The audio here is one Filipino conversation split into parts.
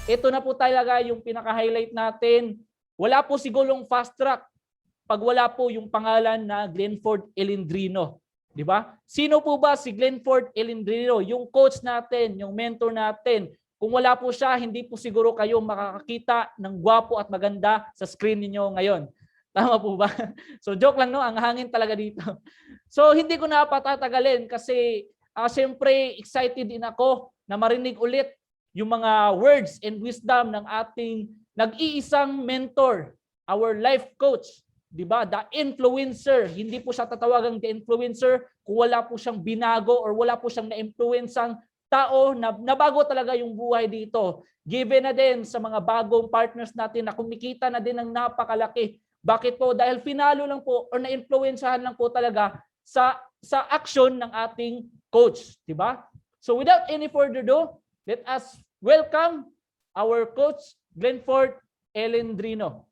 ito na po talaga yung pinaka-highlight natin. Wala po sigurong fast track pag wala po yung pangalan na Glenford Elindrino. Di ba? Sino po ba si Glenford Elindrino? Yung coach natin, yung mentor natin. Kung wala po siya, hindi po siguro kayo makakakita ng gwapo at maganda sa screen niyo ngayon. Tama po ba? So joke lang, no? Ang hangin talaga dito. So hindi ko na patatagalin kasi siyempre excited din ako na marinig ulit yung mga words and wisdom ng ating nag-iisang mentor, our life coach, 'di ba? The influencer. Hindi po siya tatawagang the influencer kung wala po siyang binago or wala po siyang na-influensang tao na nabago talaga yung buhay dito. Given na din sa mga bagong partners natin na kumikita na din ng napakalaki. Bakit po? Dahil finalo lang po or na-influensyahan lang po talaga sa action ng ating coach, 'di ba? So without any further ado, let us welcome our coach Glenford Elindrino.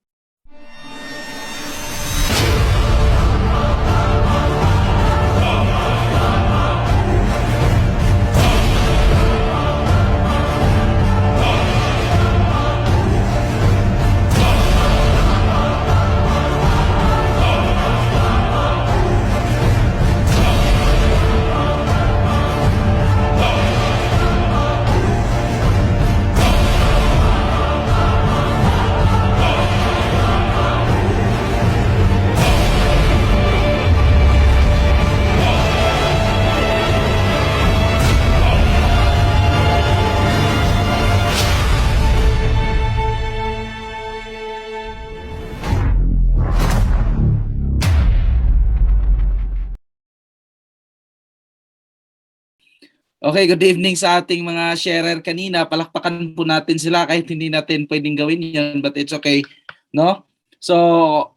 Okay, good evening sa ating mga sharer kanina. Palakpakan po natin sila kahit hindi natin pwedeng gawin yan, but it's okay, no? So,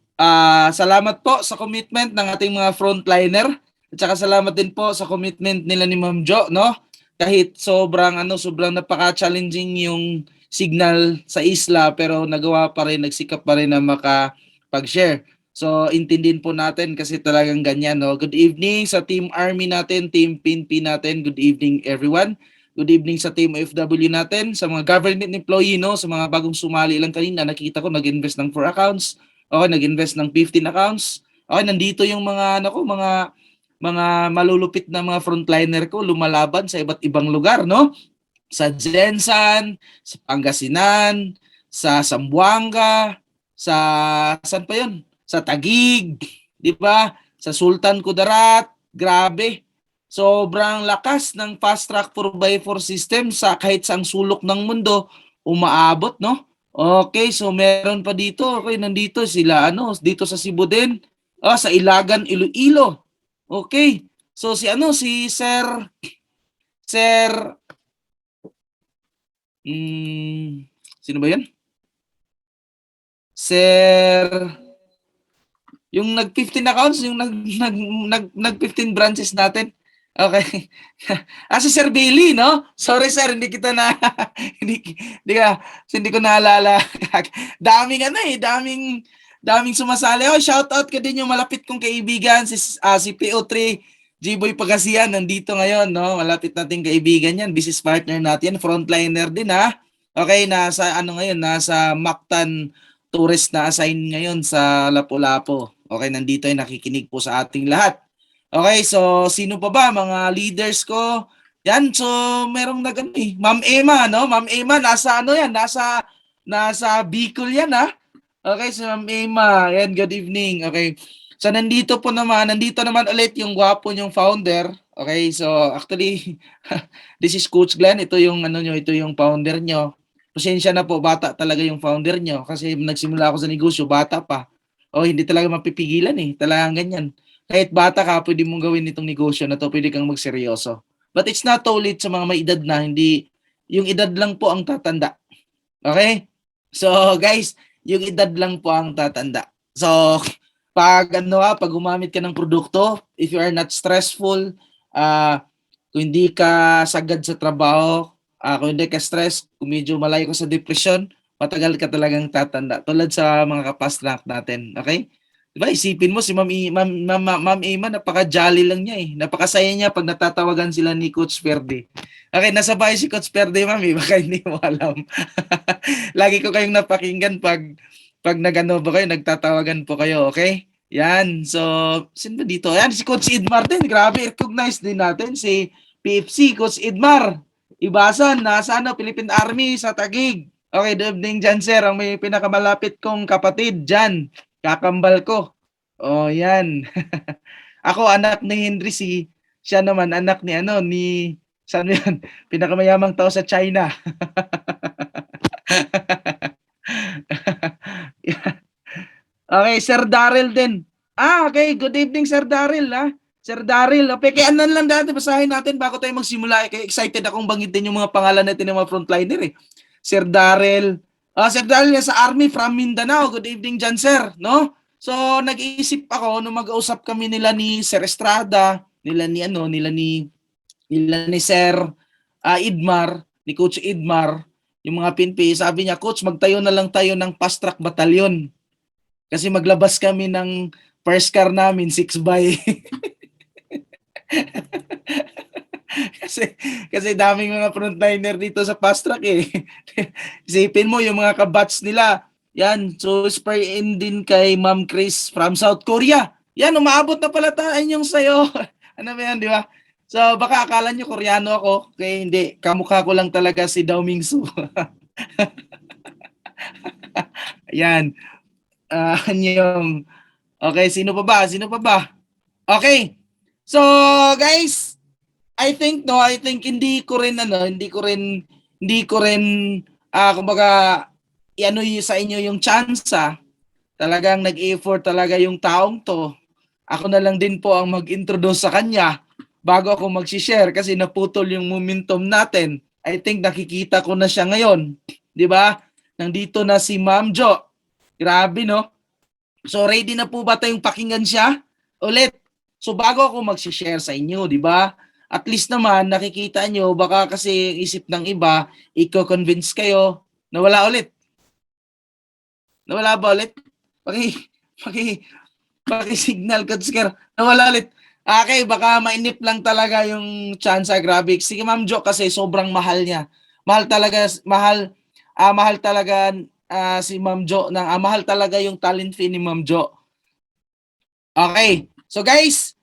salamat po sa commitment ng ating mga frontliner at saka salamat din po sa commitment nila ni Ma'am Jo, no? Kahit sobrang napaka-challenging yung signal sa isla pero nagawa pa rin, nagsikap pa rin na makapag-share. So, intindihin po natin kasi talagang ganyan, no? Good evening sa Team Army natin, Team PNP natin. Good evening, everyone. Good evening sa Team OFW natin, sa mga government employee, no? Sa mga bagong sumali lang kanina, nakita ko nag-invest ng 4 accounts. Okay, nag-invest ng 15 accounts. Okay, nandito yung mga malulupit na mga frontliner ko lumalaban sa iba't ibang lugar, no? Sa Jensan, sa Pangasinan, sa Zamboanga, sa saan pa 'yon? Sa Taguig, 'di ba? Sa Sultan Kudarat, grabe. Sobrang lakas ng fast track 4x4 system sa kahit saang sulok ng mundo umaabot, no? Okay, so meron pa dito. Okay, nandito sila dito sa Cebu din. Sa Ilagan, Iloilo. Okay. So si Sir sino ba 'yan? Sir yung nag-15 accounts, yung nag-15 branches natin. Okay. Si Sir Billy, no? Sorry sir, hindi kita na hindi ko naalala. daming sumasali. Shout out ka din yung malapit kong kaibigan si PO3 G-Boy Pagasian nandito ngayon, no? Malapit nating kaibigan 'yan, business partner natin, frontliner din ha. Okay, nasa Mactan tourist na assign ngayon sa Lapu-Lapu. Okay, nandito ay nakikinig po sa ating lahat. Okay, so sino pa ba mga leaders ko? Yan, so merong Ma'am Emma, no? Ma'am Emma nasa Bicol yan ha. Okay, so Ma'am Emma, yan, good evening. Okay. So nandito naman ulit yung gwapo yung founder. Okay, so actually this is Coach Glenn, ito yung ito yung founder nyo. Pasensya na po, bata talaga yung founder nyo kasi nagsimula ako sa negosyo, bata pa. Hindi talaga mapipigilan talagang ganyan. Kahit bata ka, pwede mong gawin itong negosyo na to, pwede kang magseryoso. But it's not too late sa mga may edad na, hindi, yung edad lang po ang tatanda. Okay? So guys, yung edad lang po ang tatanda. So, pag gumamit ka ng produkto, if you are not stressful, kung hindi ka sagad sa trabaho, kung hindi ka stress, kung medyo malayo ka sa depression, matagal ka talagang tatanda. Tulad sa mga kapast rank natin. Okay? Diba, isipin mo si Ma'am Ima, napaka-jolly lang niya eh. Napakasaya niya pag natatawagan sila ni Coach Verde. Okay, nasa bahay si Coach Verde, Ma'am, baka hindi mo alam. Lagi ko kayong napakinggan pag nagano ba kayo, nagtatawagan po kayo, okay? Yan. So, sino ba dito? Yan, si Coach Idmar din. Grabe, recognize din natin si PFC, Coach Idmar. Ibasan, nasa Philippine Army sa Taguig. Okay, good evening dyan, sir. Ang may pinakamalapit kong kapatid dyan. Kakambal ko. Oh, yan. Ako anak ni Henry, siya naman anak ni saan yan? Pinakamayamang tao sa China. Okay, Sir Daryl din. Okay. Good evening, Sir Daryl, ha? Sir Daryl, okay. Kaya ano lang dati, basahin natin bago tayo magsimula. Kaya excited akong banggitin yung mga pangalan natin ng mga frontliner, eh. Sir Daryl. Sir Daryl sa Army from Mindanao. Good evening dyan, sir. No? So, nag-iisip ako nung mag-usap kami nila ni Sir Estrada, nila ni Sir Idmar, ni Coach Idmar, yung mga PNP. Sabi niya, Coach, magtayo na lang tayo ng fast track battalion. Kasi maglabas kami ng first car namin, 6 by. kasi daming mga frontliner dito sa fast track eh. Isipin mo yung mga kabats nila. Yan, so spray in din kay Ma'am Chris from South Korea. Yan, umaabot na pala tayo yung sayo. Ano ba yan, di ba? So baka akala nyo Koreano ako. Okay, hindi. Kamukha ko lang talaga si Dao Mingsu. Yan. Yung okay, sino pa ba? Okay. So, guys, I think hindi ko rin kumbaga iano sa inyo yung tsansa. Talagang nag-effort talaga yung taong to. Ako na lang din po ang mag-introduce sa kanya bago ako mag-share kasi naputol yung momentum natin. I think nakikita ko na siya ngayon. 'Di ba? Nandito na si Ma'am Jo. Grabe, no? So, ready na po ba tayong pakinggan siya? Ulit. So, bago ako mag-share sa inyo, di ba? At least naman, nakikita nyo, baka kasi isip ng iba, i-convince kayo na wala ulit. Nawala ba ulit? Paki-signal, Coach Ker. Nawala ulit. Okay, baka mainip lang talaga yung chance. Grabe. Sige, Ma'am Jo, kasi sobrang mahal niya. Mahal talaga si Ma'am Jo mahal talaga yung talent fee ni Ma'am Jo. Okay. So guys,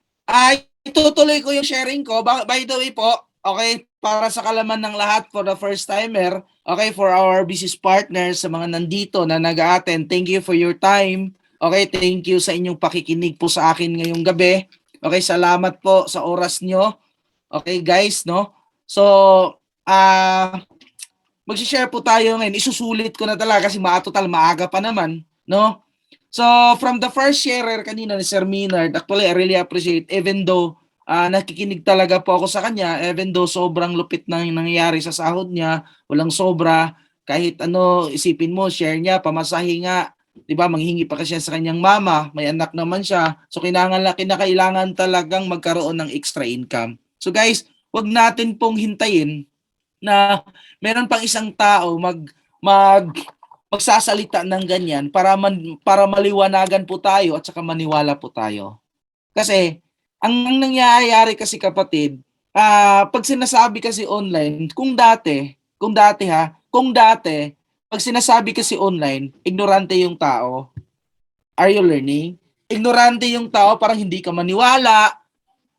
itutuloy ko yung sharing ko. By the way po, okay, para sa kalaman ng lahat for the first timer, okay, for our business partners, sa mga nandito na nag-a-attend, thank you for your time. Okay, thank you sa inyong pakikinig po sa akin ngayong gabi. Okay, salamat po sa oras nyo. Okay guys, no? So, mag-share po tayo ngayon. Isusulit ko na talaga kasi maaga pa naman, no? So, from the first sharer kanina ni Sir Minard, actually, I really appreciate, even though nakikinig talaga po ako sa kanya, even though sobrang lupit na yung nangyayari sa sahod niya, walang sobra, kahit ano, isipin mo, share niya, pamasahe nga, di ba, manghingi pa kasi sa kanyang mama, may anak naman siya, so kinakailangan talagang magkaroon ng extra income. So guys, wag natin pong hintayin na meron pang isang tao magsasalita ng ganyan para maliwanagan po tayo at saka maniwala po tayo. Kasi ang nangyayari kasi kapatid, pag sinasabi kasi online, kung dati pag sinasabi kasi online, ignorante yung tao. Are you learning? Ignorante yung tao, parang hindi ka maniwala.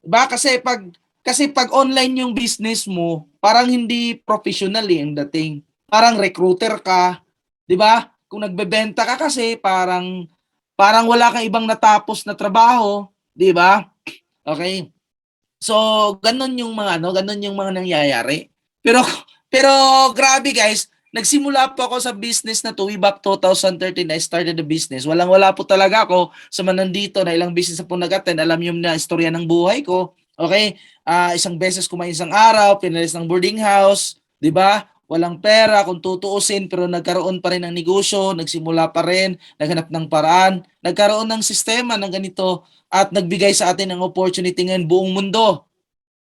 Diba? Kasi pag online yung business mo, parang hindi professional ang dating. Parang recruiter ka, 'di ba? Kung nagbebenta ka kasi parang wala kang ibang natapos na trabaho, 'di ba? Okay? So, ganun yung mga nangyayari. Pero grabe guys, nagsimula po ako sa business na to way back 2013. I started the business. Wala po talaga ako sa manandito na ilang business na po nag-attend. Alam niyo na istorya ng buhay ko. Okay? Isang beses kumain isang araw, pinalis ng boarding house, 'di ba? Walang pera kung tutuusin pero nagkaroon pa rin ng negosyo, nagsimula pa rin, naghanap ng paraan, nagkaroon ng sistema ng ganito at nagbigay sa atin ng opportunity ngayon buong mundo.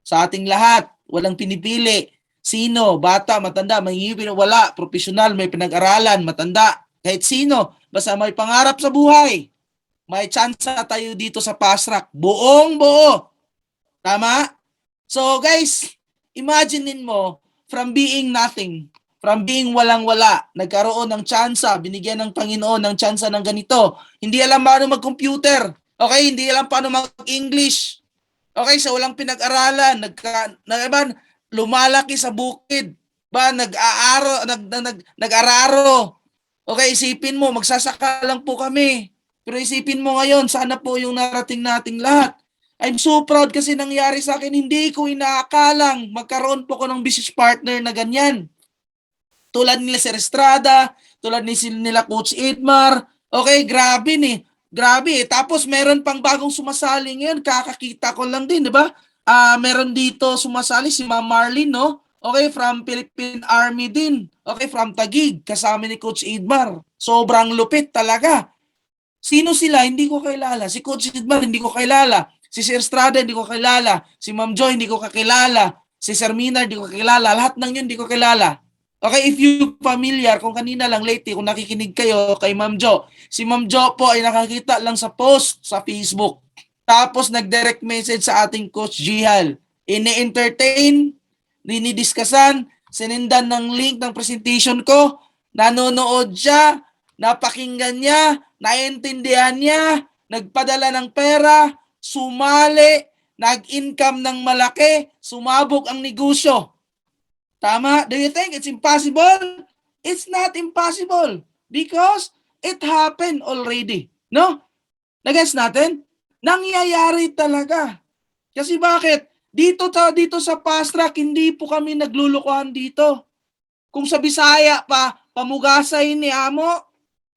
Sa ating lahat, walang pinipili. Sino, bata, matanda, mahihipin, wala, profesional, may pinag-aralan, matanda, kahit sino, basta may pangarap sa buhay. may chance tayo dito sa fast track. Buong buo. Tama? So guys, imaginein mo, from being nothing, from being walang-wala, nagkaroon ng tsansa, binigyan ng Panginoon ng tsansa ng ganito. Hindi alam paano mag-computer. Okay, hindi alam paano mag-English. Okay, so walang pinag-aralan, lumalaki sa bukid. Nag-araro. Okay, isipin mo, magsasaka lang po kami. Pero isipin mo ngayon, sana po yung narating nating lahat. I'm so proud kasi nangyari sa akin, hindi ko inaakalang magkaroon po ko ng business partner na ganyan. Tulad nila Sir Estrada, tulad nila Coach Edmar. Okay, grabe ni. Grabe. Tapos meron pang bagong sumasali ngayon, kakakita ko lang din, di ba? Meron dito sumasali si Ma'am Marlene, no? Okay, from Philippine Army din. Okay, from Taguig, kasama ni Coach Edmar. Sobrang lupit talaga. Sino sila? Hindi ko kilala. Si Coach Edmar, hindi ko kilala. Si Sir Estrada, hindi ko kilala. Si Ma'am Joy, hindi ko kakilala. Si Sir Mina, hindi ko kakilala. Lahat ng yun, hindi ko kilala. Okay, if you familiar, kung kanina lang lately, kung nakikinig kayo kay Ma'am Jo, si Ma'am Jo po ay nakakita lang sa post sa Facebook. Tapos nag-direct message sa ating Coach Jihal. Ini-entertain, dinidiscusan, sinendan ng link ng presentation ko, nanonood siya, napakinggan niya, naintindihan niya, nagpadala ng pera, sumali, nag-income ng malaki, sumabog ang negosyo. Tama? Do you think it's impossible? It's not impossible because it happened already. No? Nagets natin? Nangyayari talaga. Kasi bakit? Dito sa fast track, hindi po kami naglulukuhan dito. Kung sa Bisaya pa, pamugasay ni Amo,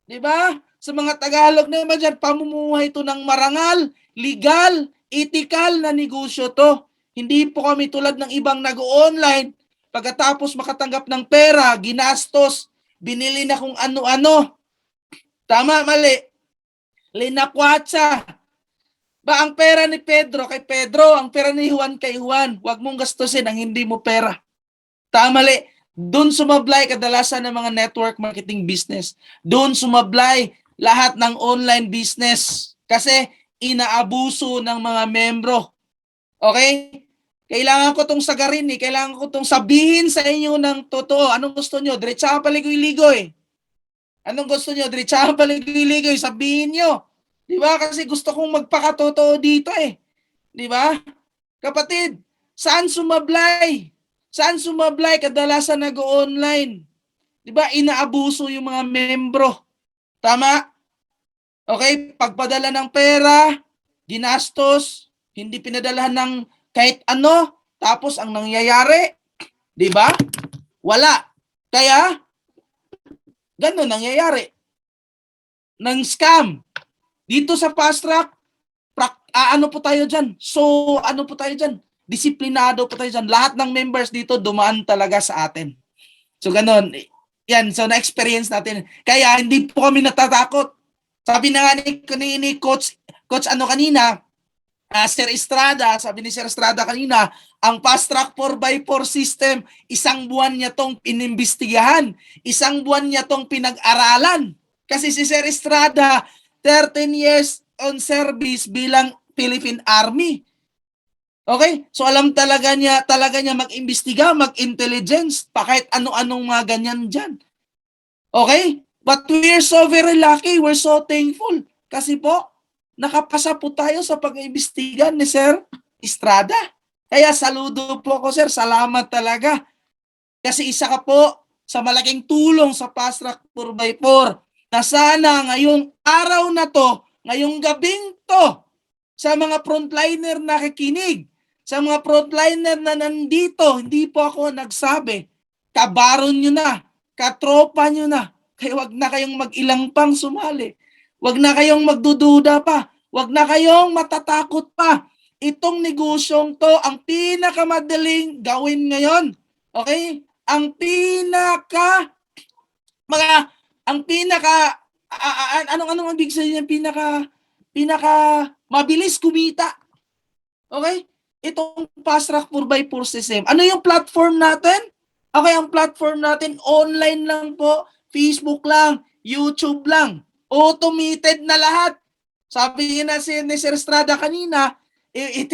di ba? Sa mga Tagalog naman dyan, pamumuhay to ng marangal, legal, ethical na negosyo to. Hindi po kami tulad ng ibang nag-online, pagkatapos makatanggap ng pera, ginastos, binili na kung ano-ano. Tama, mali. Linakwatsa. Ba ang pera ni Pedro kay Pedro, ang pera ni Juan kay Juan. Huwag mong gastusin ang hindi mo pera. Tama, mali. Doon sumablay kadalasan ng mga network marketing business. Doon sumablay lahat ng online business. Kasi inaabuso ng mga membro. Okay? Kailangan ko itong sagarin eh. Kailangan ko itong sabihin sa inyo ng totoo. Anong gusto nyo? Diretsahan paligoy-ligoy. Anong gusto nyo? Diretsahan paligoy-ligoy. Sabihin nyo. Diba? Kasi gusto kong magpakatotoo dito eh. Diba? Kapatid, saan sumablay? Saan sumablay? Kadalasan nag-online. Diba? Inaabuso yung mga membro. Tama? Okay? Pagpadala ng pera, ginastos, hindi pinadalahan ng kahit ano, tapos ang nangyayari, di ba? Wala. Kaya, ganun nangyayari. Ng scam. Dito sa fast track, ano po tayo dyan? So, ano po tayo dyan? Disiplinado po tayo dyan. Lahat ng members dito dumaan talaga sa atin. So, ganun. Yan, so na-experience natin. Kaya, hindi po kami natatakot. Sabi na nga ni Coach ano kanina, Sir Estrada, sabi ni Sir Estrada kanina, ang fast track 4x4 system, isang buwan niya tong inimbestigahan, isang buwan niya tong pinag-aralan. Kasi si Sir Estrada, 13 years on service bilang Philippine Army. Okay? So alam talaga niya mag-imbestiga, mag-intelligence, pa kahit ano-anong mga ganyan dyan. Okay? But we're so very lucky, we're so thankful. Kasi po, nakapasa po tayo sa pag-imbestigan ni Sir Estrada. Kaya saludo po ako, Sir. Salamat talaga. Kasi isa ka po sa malaking tulong sa Fast Track 4x4 na sana ngayong araw na to, ngayong gabing to, sa mga frontliner na nakikinig, sa mga frontliner na nandito, hindi po ako nagsabi, kabaron nyo na, katropa nyo na, kaya wag na kayong mag-ilang pang sumali. Wag na kayong magdududa pa. Wag na kayong matatakot pa. Itong negosyong to, ang pinakamadaling gawin ngayon. Okay? Ang pinaka anong ibig sabihin ng pinaka mabilis kumita. Okay? Itong Fast Track 4x4 system. Ano yung platform natin? Okay, ang platform natin online lang po, Facebook lang, YouTube lang. Automated na lahat. Sabi niya na ni Sir Estrada kanina, I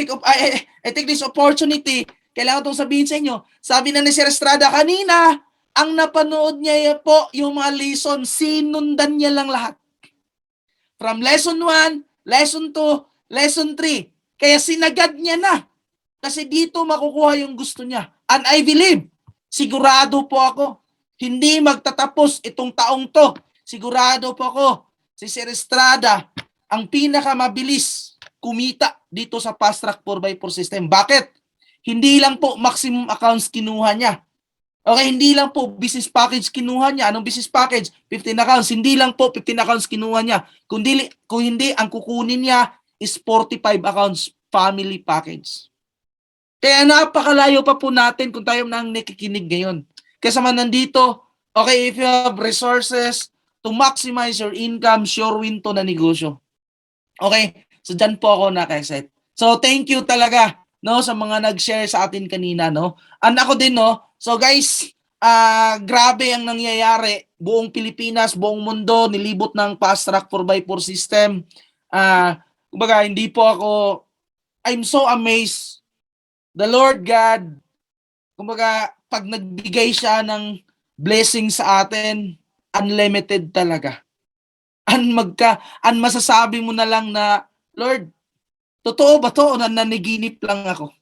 take this opportunity, kailangan itong sabihin sa inyo. Sabi na ni Sir Estrada kanina, ang napanood niya po yung mga lesson, sinundan niya lang lahat. From lesson 1, lesson 2, lesson 3. Kaya sinagad niya na. Kasi dito makukuha yung gusto niya. And I believe, sigurado po ako, hindi magtatapos itong taong to. Sigurado po ako, si Sir Estrada, ang pinakamabilis kumita dito sa Fast Track 4x4 system. Bakit? Hindi lang po maximum accounts kinuha niya. Okay, hindi lang po business package kinuha niya. Anong business package? 15 accounts. Hindi lang po 15 accounts kinuha niya. Kung hindi, ang kukunin niya is 45 accounts family package. Kaya napakalayo pa po natin kung tayo nang nakikinig ngayon. Kaya man nandito, okay, if you have resources to maximize your income, sure win to na negosyo. Okay, so dyan po ako nakaset. So thank you talaga, no, sa mga nag-share sa atin kanina, no. And ako din, no. So guys, grabe ang nangyayari. Buong Pilipinas, buong mundo nilibot ng Fast Track 4x4 system. Kumbaga, hindi po ako, I'm so amazed. The Lord God, kumbaga, pag nagbigay siya ng blessing sa atin, unlimited talaga. Masasabi mo na lang na, Lord, totoo ba to o naniginip lang ako?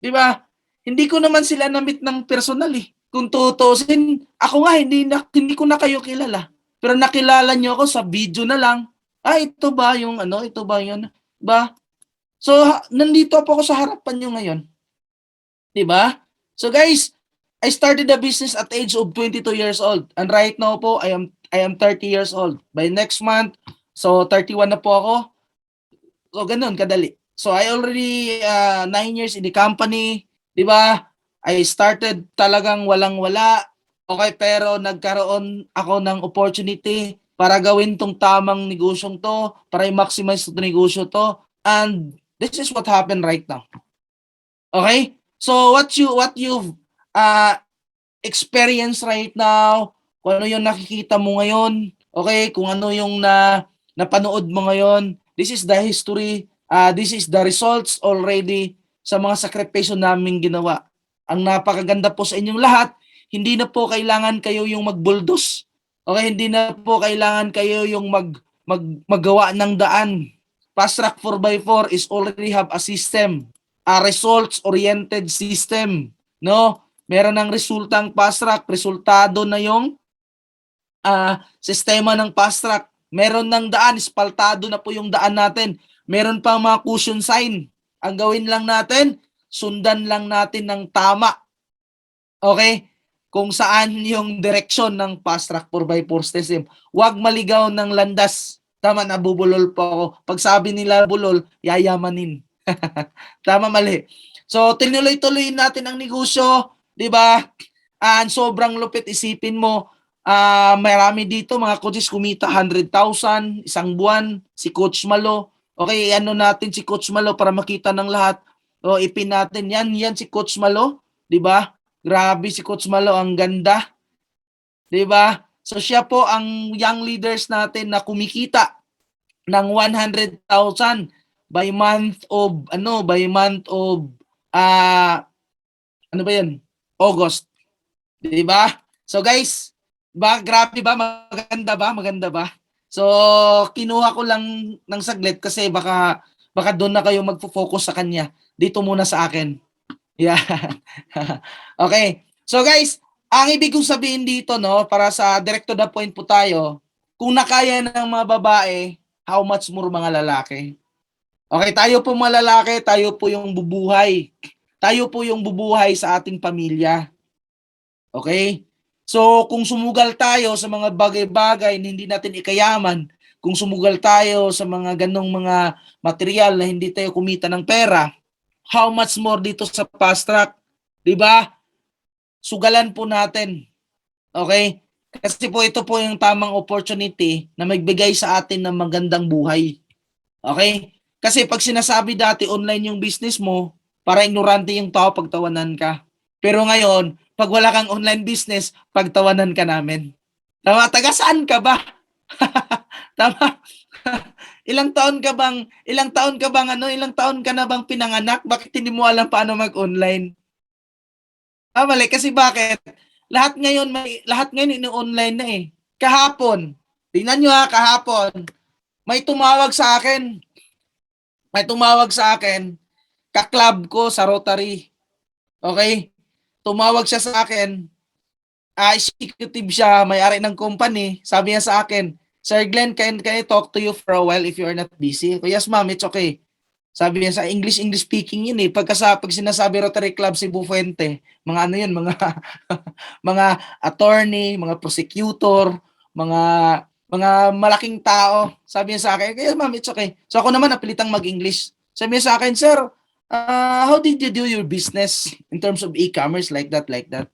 Di ba? Hindi ko naman sila na-meet ng personal eh. Kung tutusin, ako nga hindi ko na kayo kilala. Pero nakilala niyo ako sa video na lang. Ito ba yung ano? Ito ba yun? Ba? So, nandito po ako sa harapan niyo ngayon. Di ba? So guys, I started a business at the age of 22 years old. And right now po, I am 30 years old. By next month, so 31 na po ako. So ganun, kadali. So I already 9 years in the company. Di ba? I started talagang walang-wala. Okay, pero nagkaroon ako ng opportunity para gawin tong tamang negosyong to, para i-maximize itong negosyo to. And this is what happened right now. Okay? So what you've experience right now, kung ano yung nakikita mo ngayon, okay, kung ano yung napanood mo ngayon, this is the history, this is the results already sa mga sakripisyo naming ginawa. Ang napakaganda po sa inyong lahat, hindi na po kailangan kayo yung mag-bulldoze. Okay, hindi na po kailangan kayo yung maggawa ng daan. Fast Track 4x4 is already have a system, a results-oriented system, no? Meron ng resultang Fast Track, resultado na yung sistema ng Fast Track. Meron ng daan, ispaltado na po yung daan natin. Meron pa mga caution sign. Ang gawin lang natin, sundan lang natin ng tama. Okay? Kung saan yung direksyon ng Fast Track 4x4 system. Huwag maligaw ng landas. Tama, nabubulol po ako. Pag sabi nila bulol, yayamanin. Tama, mali. So, tinuloy-tuloy natin ang negosyo. Diba? And sobrang lupit, isipin mo, marami dito, mga coaches kumita 100,000 isang buwan. Si Coach Malo. Okay, ano natin si Coach Malo para makita ng lahat. O, ipin natin. Yan si Coach Malo. Diba? Grabe si Coach Malo, ang ganda. Diba? So siya po ang young leaders natin na kumikita ng 100,000 by month of ano ba yan? August. Diba? So guys, grabe ba? Maganda ba? So kinuha ko lang ng saglit kasi baka doon na kayo magfo-focus sa kanya. Dito muna sa akin. Yeah. Okay. So guys, ang ibig kong sabihin dito, no, para sa direct to the point po tayo, kung nakaya ng mga babae, how much more mga lalaki? Okay, tayo po mga lalaki, tayo po yung bubuhay. Tayo po yung bubuhay sa ating pamilya. Okay? So, kung sumugal tayo sa mga bagay-bagay na hindi natin ikayaman, kung sumugal tayo sa mga ganong mga material na hindi tayo kumita ng pera, how much more dito sa Fast Track? Diba? Sugalan po natin. Okay? Kasi po ito po yung tamang opportunity na magbigay sa atin ng magandang buhay. Okay? Kasi pag sinasabi dati online yung business mo, para ignorante yung tao, pagtawanan ka. Pero ngayon, pag wala kang online business, pagtawanan ka namin. Tama? Taga saan ka ba? Tama? Ilang taon ka bang ilang taon ka na bang pinanganak? Bakit hindi mo alam paano mag-online? Mali kasi bakit? Lahat ngayon ini-online na eh. Kahapon, tingnan niyo kahapon, may tumawag sa akin. May tumawag sa akin, ka-club ko sa Rotary. Okay? Tumawag siya sa akin, executive siya, may-ari ng company. Sabi niya sa akin, Sir Glenn, can I talk to you for a while if you are not busy? Ko, yes ma'am, it's okay. Sabi niya sa English speaking yun eh. Pag sinasabi Rotary Club Cebu Fuente, mga ano yun, mga mga attorney, mga prosecutor, mga malaking tao. Sabi niya sa akin, yes ma'am, it's okay. So ako naman napilitang mag-English. Sabi niya sa akin, sir, how did you do your business in terms of e-commerce like that, like that?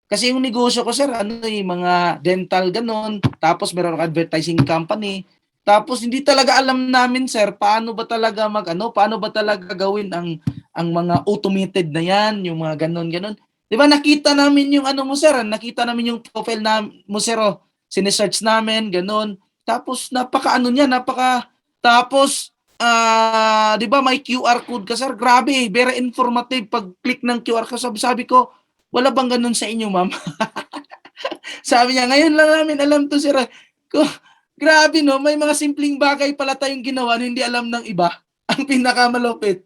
Kasi yung negosyo ko, sir, mga dental ganon, tapos meron akong advertising company. Tapos hindi talaga alam namin, sir, paano ba talaga paano ba talaga gawin ang mga automated na 'yan, yung mga ganon. 'Di ba nakita namin yung mo, sir, nakita namin yung profile na mo, sir, sinesearch namin, ganon. Tapos tapos 'di ba may QR code ka, sir? Grabe, very informative pag click ng QR code. Sabi ko, wala bang ganun sa inyo, ma'am? Sabi niya, ngayon lang namin alam to, sir. Ko, grabe no, may mga simpleng bagay pala tayong ginawa na hindi alam ng iba. Ang pinakamalupit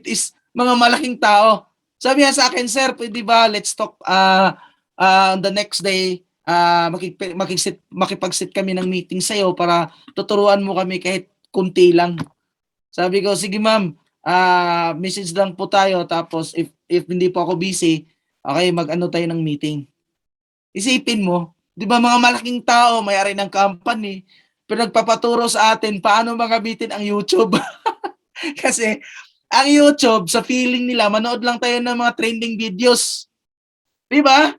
is mga malaking tao. Sabi niya sa akin, sir, pwede ba let's talk the next day, makipag-sit kami ng meeting sa'yo para tuturuan mo kami kahit kunti lang. Sabi ko, sige ma'am, message lang po tayo, tapos if hindi po ako busy, okay, mag-ano tayo ng meeting. Isipin mo, 'di ba mga malaking tao, may-ari ng company, pero nagpapaturo sa atin paano magamitin ang YouTube. Kasi ang YouTube, sa feeling nila, manood lang tayo ng mga trending videos. 'Di ba?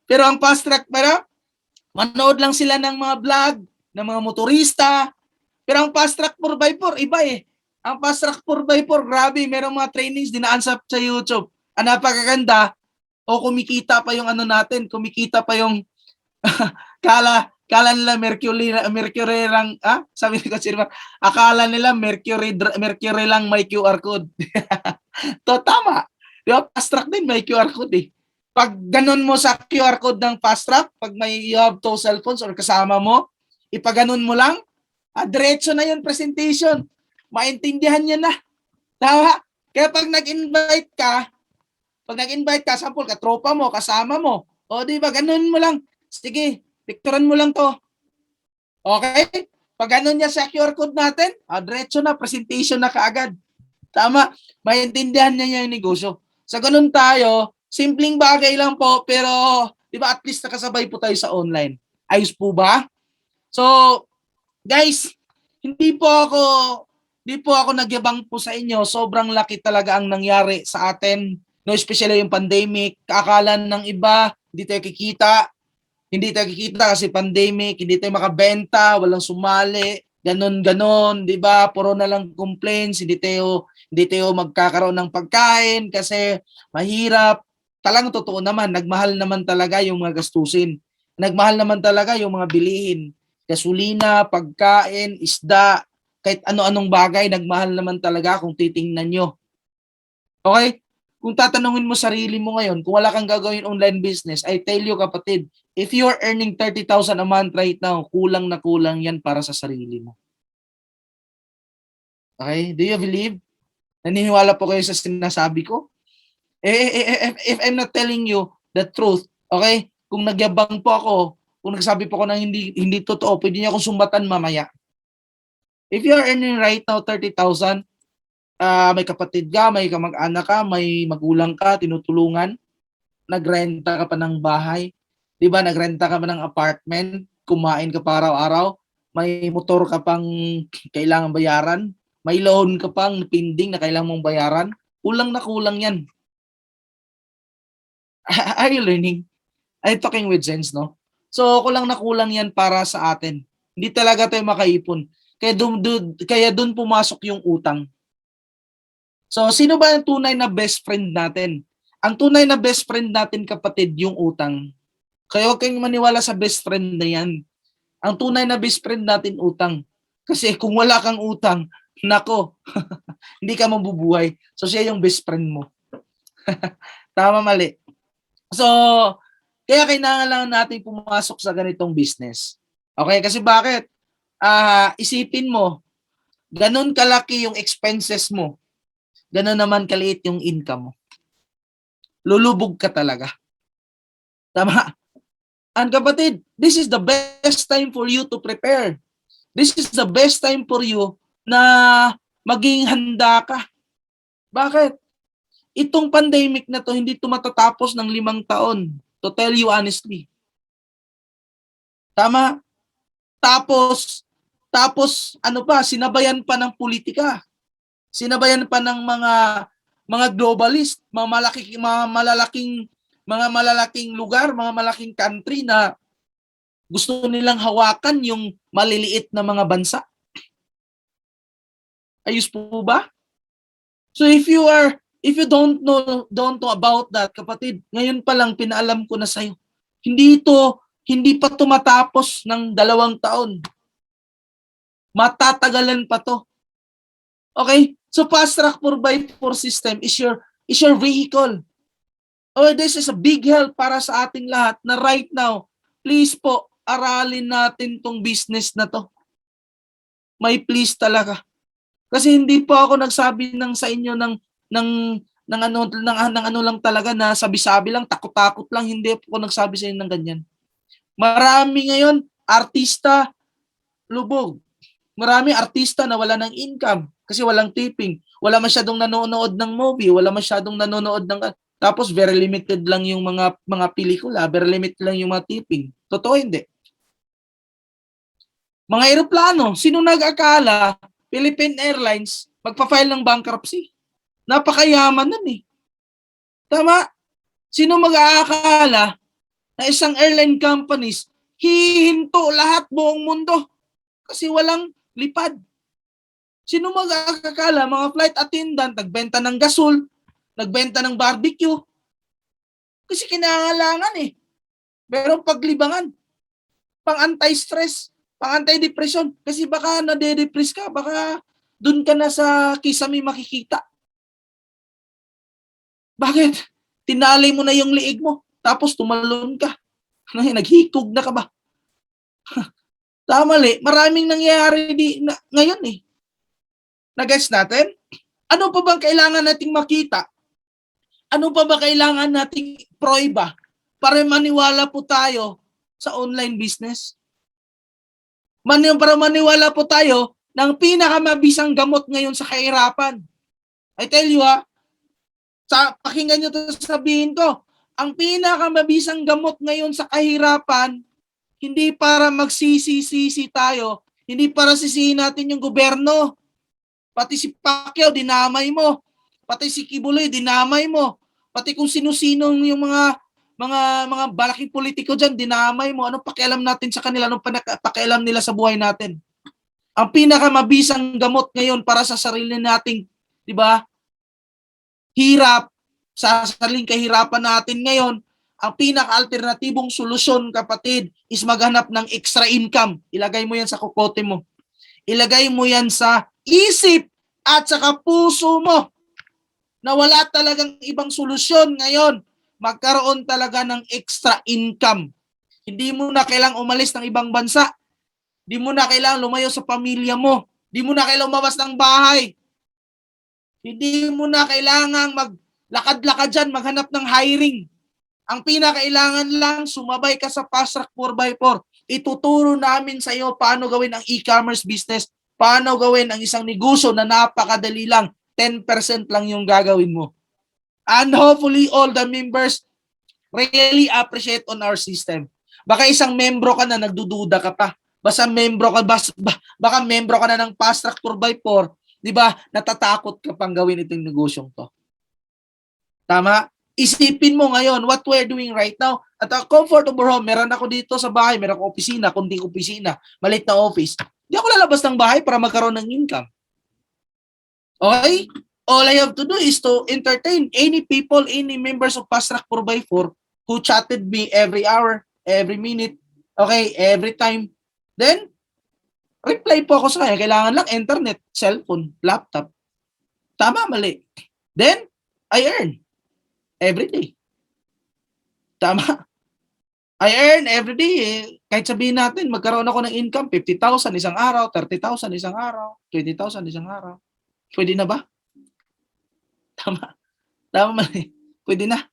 Pero ang fast track, manood lang sila ng mga vlog, ng mga motorista. Pero ang fast track 4x4, iba eh. Ang fast track 4x4, grabe, merong mga trainings dinaan sa YouTube. Ang napakaganda, o kumikita pa yung natin, kumikita pa yung kala nila Mercury lang, sabi ni Coach Irma, akala nila Mercury lang may QR code. To, tama. Di ba? Fast track din may QR code eh. Pag ganun mo sa QR code ng fast track, pag you have two cellphones or kasama mo, ipaganon mo lang, diretso na yun presentation. Maintindihan niya na. Tama? Kaya pag nag-invite ka, sample, katropa mo, kasama mo, o di ba, ganun mo lang. Sige, picturean mo lang to. Okay? Pag ganun niya sa QR code natin, diretso na, presentation na kaagad. Tama? Maintindihan niya yung negosyo. Sa ganun tayo, simpleng bagay lang po, pero di ba at least nakasabay po tayo sa online. Ayos po ba? So, guys, hindi po ako nagyabang po sa inyo. Sobrang laki talaga ang nangyari sa atin. No, especially yung pandemic. Akala ng iba, hindi tayo kikita kasi pandemic, hindi tayo makabenta, walang sumali, ganon, di ba? Puro na lang complaints, hindi tayo magkakaroon ng pagkain kasi mahirap. Talagang totoo naman, nagmahal naman talaga yung mga gastusin. Nagmahal naman talaga yung mga bilihin. Gasolina, pagkain, isda, kahit ano-anong bagay, nagmahal naman talaga kung titingnan nyo. Okay? Kung tatanungin mo sarili mo ngayon, kung wala kang gagawin online business, I tell you kapatid, if you are earning 30,000 a month right now, kulang na kulang yan para sa sarili mo. Okay? Do you believe? Naniniwala po kayo sa sinasabi ko? If I'm not telling you the truth, okay? Kung nagyabang po ako, kung nagsabi po ako ng hindi totoo, pwede niyo akong sumbatan mamaya. If you are earning right now 30,000, may kapatid ka, may kamag-anak ka, may magulang ka, tinutulungan, nagrenta ka pa ng bahay, 'di ba? Nagrenta ka pa ng apartment, kumain ka pa araw-araw, may motor ka pang kailangan bayaran, may loan ka pang pending na kailangan mong bayaran, kulang na kulang 'yan. Are you learning? I'm talking with sense, no? So, kulang na kulang 'yan para sa atin. Hindi talaga tayo makaipon. Kaya doon pumasok yung utang. So, sino ba ang tunay na best friend natin? Ang tunay na best friend natin, kapatid, yung utang. Kaya huwag kayong maniwala sa best friend na yan. Ang tunay na best friend natin, utang. Kasi kung wala kang utang, nako, hindi ka mabubuhay. So siya yung best friend mo. Tama, mali. So, kaya kailangan natin pumasok sa ganitong business. Okay, kasi bakit? Isipin mo, ganun kalaki yung expenses mo, ganun naman kaliit yung income mo. Lulubog ka talaga. Tama? And kapatid, this is the best time for you to prepare. This is the best time for you na maging handa ka. Bakit? Itong pandemic na to, hindi to matatapos ng 5 taon. To tell you honestly. Tama? Tapos ano pa, sinabayan pa ng politika. Sinabayan pa ng mga globalist, mga malalaking lugar, mga malaking country na gusto nilang hawakan yung maliliit na mga bansa. Ayos po ba? So if you don't know about that, kapatid, ngayon pa lang pinaalam ko na sa'yo. Hindi pa tumatapos ng 2 taon. Matatagalan pa to. Okay? So fast track 4x4 system is your vehicle. Oh, this is a big help para sa ating lahat na right now, please po, aralin natin tong business na to. May please talaga. Kasi hindi po ako nagsabi sa inyo ng ano lang talaga na sabi-sabi lang, takot-takot lang, hindi po ako nagsabi sa inyo ng ganyan. Marami ngayon artista lubog. Marami artista na wala ng income kasi walang tipping. Wala masyadong nanonood ng movie, wala masyadong nanonood ng tapos very limited lang yung mga pelikula, very limited lang yung mga tipping. Totoo hindi? Mga eroplano, sino nag-akala Philippine Airlines magpa-file ng bankruptcy? Napakayaman nun eh. Tama? Sino mag-aakala na isang airline companies hihinto lahat buong mundo kasi walang lipad? Sino mag-aakala mga flight attendant nagbenta ng gasol, nagbenta ng barbecue kasi kinangailangan eh. Merong paglibangan, pang anti-stress, pang anti-depression kasi baka nade-depress ka, baka dun ka na sa kisame makikita. Bakit? Tinalay mo na yung liig mo tapos tumalon ka. Naghikog na ka ba? Mali. Maraming nangyayari ngayon eh. Na-guess natin? Ano pa bang kailangan nating makita? Ano pa ba kailangan nating prueba para maniwala po tayo sa online business? Para maniwala po tayo ng pinakamabisang gamot ngayon sa kahirapan. I tell you pakinggan nyo ito sabihin ko, ang pinakamabisang gamot ngayon sa kahirapan, hindi para magsisi-sisi tayo, hindi para sisihin natin yung gobyerno. Pati si Pacquiao, dinamay mo. Pati si Kibuloy, dinamay mo. Pati kung sino-sinong yung mga balaking politiko dyan, dinamay mo. Anong pakialam natin sa kanila? Anong pakialam nila sa buhay natin? Ang pinakamabisang gamot ngayon para sa sarili nating, di ba, hirap, sa sariling kahirapan natin ngayon, ang pinaka-alternatibong solusyon, kapatid, is maghanap ng extra income. Ilagay mo yan sa kokote mo. Ilagay mo yan sa isip at saka puso mo na wala talagang ibang solusyon ngayon. Magkaroon talaga ng extra income. Hindi mo na kailangang umalis ng ibang bansa. Hindi mo na kailangang lumayo sa pamilya mo. Hindi mo na kailangang lumabas ng bahay. Hindi mo na kailangang maglakad-lakad dyan, maghanap ng hiring. Ang pinakailangan lang, sumabay ka sa Fast Track 4x4. Ituturo namin sa iyo paano gawin ang e-commerce business, paano gawin ang isang negosyo na napakadali lang, 10% lang yung gagawin mo. And hopefully all the members really appreciate on our system. Baka isang membro ka na, nagdududa ka pa. Baka membro ka na ng Fast Track 4x4, di ba? Natatakot ka pang gawin itong negosyong to. Tama? Isipin mo ngayon what we're doing right now. At a comfortable home, meron ako dito sa bahay, meron ako opisina, kunting opisina, maliit na office. Hindi ako lalabas ng bahay para magkaroon ng income. Okay? All I have to do is to entertain any people, any members of Fast Track 4x4 who chatted me every hour, every minute, okay, every time. Then, Reply po ako sa kanya, kailangan lang internet, cellphone, laptop. Tama, mali. Then, I earn every day. Tama. I earn every day. Kahit sabihin natin, magkaroon ako ng income, 50,000 isang araw, 30,000 isang araw, 20,000 isang araw. Pwede na ba? Tama. Tama, mali. Pwede na.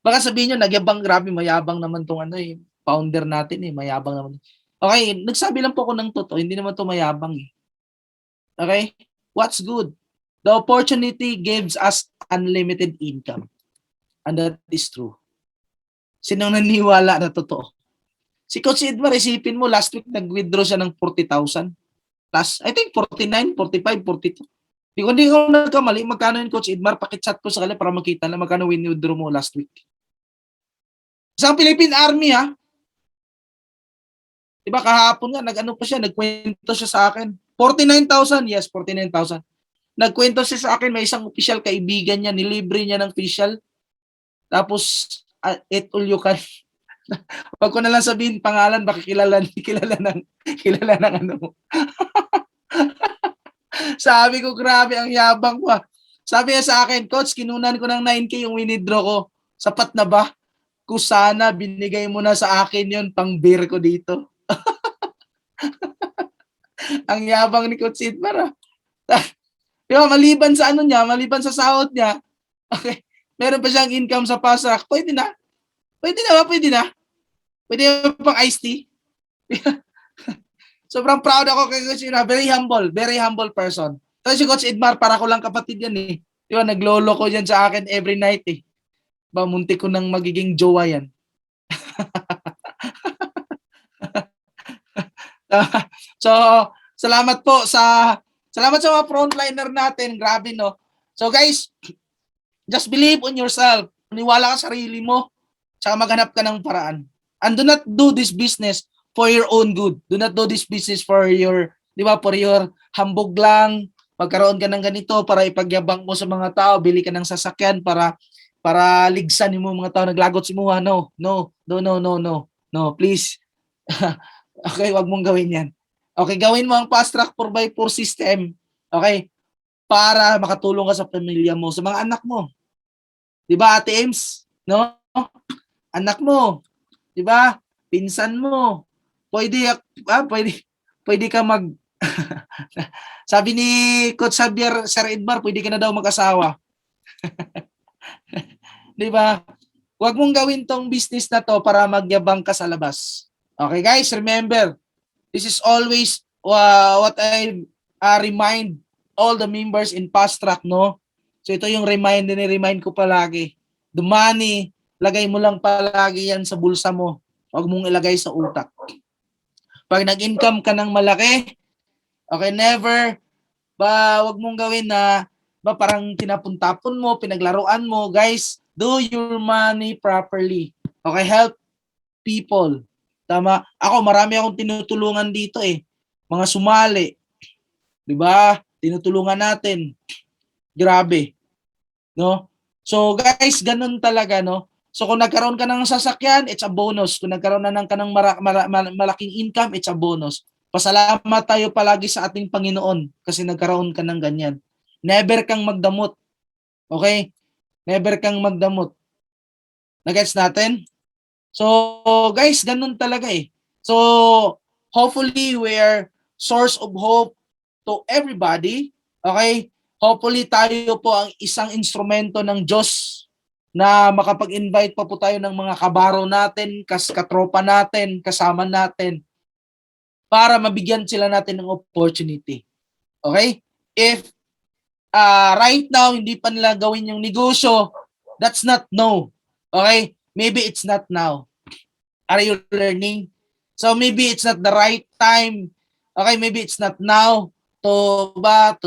Baka sabihin nyo, nagyabang, grabe, mayabang naman tong founder natin mayabang naman. Okay, nagsabi lang po ako ng totoo, hindi naman to mayabang Okay? What's good? The opportunity gives us unlimited income. And that is true. Sinong naniwala na totoo? Si Coach Edmar, isipin mo, last week nag-withdraw siya ng 40,000. Plus, I think 49, 45, 42. Hindi ko nagkamali, magkano yun, Coach Edmar? Pakichat ko sa kanila para makita na magkano win-withdraw mo last week. Isang Philippine Army, ha? Diba kahapon nga, nagkwento siya sa akin. 49,000, yes, 49,000. Nagkwento siya sa akin, may isang official kaibigan niya, nilibre niya ng official. Tapos, et all you can. Wag ko na lang sabihin pangalan, baka kilala ng ano mo. Sabi ko, grabe, ang yabang ko. Sabi niya sa akin, Coach, kinunan ko ng 9K yung winidraw ko. Sapat na ba? Kung sana, binigay mo na sa akin yon pang beer ko dito. Ang yabang ni Coach Sidmar. Diba, maliban sa maliban sa sahod niya, okay, meron pa siyang income sa Pasrak, pwede na. Pwede na. Pwede na pang iced tea. Sobrang proud ako kay Coach Edmar. Very humble person. So si Coach Edmar, para ko lang kapatid yan Di ba, naglolo ko yan sa akin every night Munti ko nang magiging jowa yan. So, salamat sa mga frontliner natin. Grabe, no? So guys, just believe on yourself. Maniwala ka sa sarili mo. Tsaka maghanap ka ng paraan. And do not do this business for your own good. Do not do this business for your, for your hambog lang. Magkaroon ka ng ganito para ipagyabang mo sa mga tao. Bili ka ng sasakyan para ligsan mo mga tao. Naglagot si Muha. No, please. Okay, wag mong gawin yan. Okay, gawin mo ang fast track 4x4 system. Okay? Para makatulong ka sa pamilya mo, sa mga anak mo. 'Di ba, Ate Ems? No? Anak mo. 'Di ba? Pinsan mo. Pwede ka mag Sabi ni Coach Xavier, Sir Edmar, pwede ka na daw mag-asawa. 'Di ba? Huwag mong gawin tong business na to para magyabang ka sa labas. Okay, guys, remember, this is always what I remind all the members in Fast Track, no? So ito yung remind ko palagi. The money, lagay mo lang palagi yan sa bulsa mo. Huwag mong ilagay sa utak. Pag nag-income ka ng malaki, okay, wag mong gawin na parang tinapuntapon mo, pinaglaruan mo. Guys, do your money properly. Okay, help people. Tama. Ako, marami akong tinutulungan dito Mga sumali. 'Di ba? Tinutulungan natin. Grabe. No? So guys, ganun talaga, no? So kung nagkaroon ka ng sasakyan, it's a bonus. Kung nagkaroon ka ng malaking income, it's a bonus. Pasalamat tayo palagi sa ating Panginoon kasi nagkaroon ka ng ganyan. Never kang magdamot. Okay? Never kang magdamot. Nagets natin? So, guys, ganun talaga So, hopefully, we're source of hope to everybody. Okay? Hopefully, tayo po ang isang instrumento ng Diyos na makapag-invite pa po tayo ng mga kabaro natin, katropa natin, kasama natin para mabigyan sila natin ng opportunity. Okay? If right now, hindi pa nila gawin yung negosyo, that's not no. Okay? Maybe it's not now. Are you learning? So maybe it's not the right time. Okay, maybe it's not now to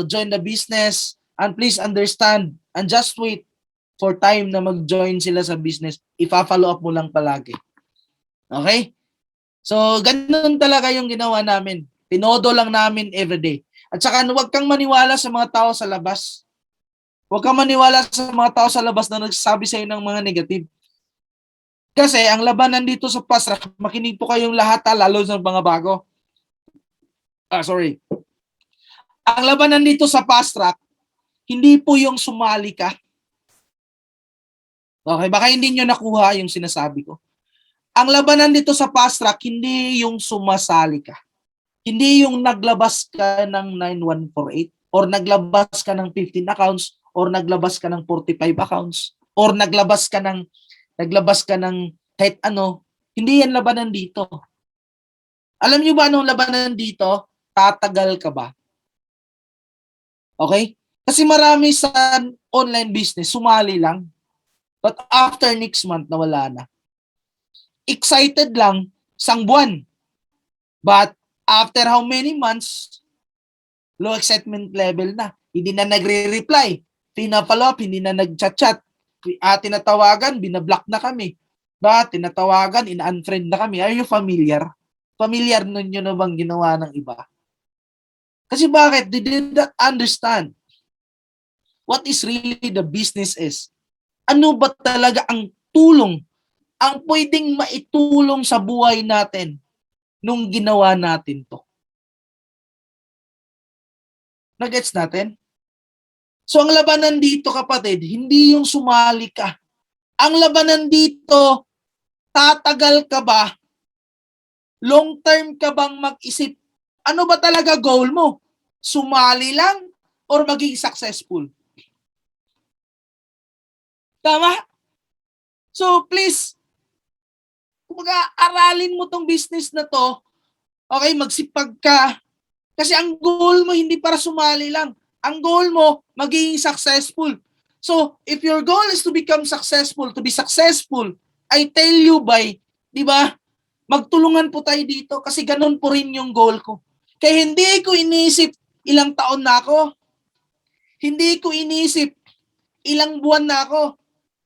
join the business. And please understand and just wait for time na mag-join sila sa business. Ipa-follow up mo lang palagi. Okay? So ganun talaga yung ginawa namin. Tinodo lang namin everyday. At saka huwag kang maniwala sa mga tao sa labas. Huwag kang maniwala sa mga tao sa labas na nagsasabi sa'yo ng mga negative. Kasi ang labanan dito sa Fast Track, makinig po kayong lahat lalo sa mga bago. sorry. Ang labanan dito sa fast track, hindi po yung sumali ka. Okay, baka hindi nyo nakuha yung sinasabi ko. Ang labanan dito sa fast track, hindi yung sumasali ka. Hindi yung naglabas ka ng 9148 or naglabas ka ng 15 accounts or naglabas ka ng 45 accounts or naglabas ka ng kahit ano. Hindi yan labanan dito. Alam nyo ba anong labanan dito? Tatagal ka ba? Okay? Kasi marami sa online business, sumali lang. But after next month, nawala na. Excited lang, isang buwan. But after how many months, low excitement level na. Hindi na nagre-reply. Pinapalo up, hindi na nag-chat-chat. Tinatawagan, binablock na kami. Tinatawagan, ina-unfriend na kami. Are you familiar? Familiar nun yun na bang ginawa ng iba? Kasi bakit? They did not understand what is really the business is. Ano ba talaga ang tulong, ang pwedeng maitulong sa buhay natin nung ginawa natin to. Nagets natin? So ang labanan dito, kapatid, hindi yung sumali ka. Ang labanan dito, tatagal ka ba? Long term ka bang mag-isip? Ano ba talaga goal mo? Sumali lang or maging successful? Tama? So please, kumbaga aralin mo tong business na to. Okay, magsipag ka. Kasi ang goal mo hindi para sumali lang. Ang goal mo, maging successful. So, if your goal is to become successful, to be successful, I tell you di ba, magtulungan po tayo dito kasi ganun po rin yung goal ko. Kaya hindi ko inisip ilang taon na ako. Hindi ko inisip ilang buwan na ako.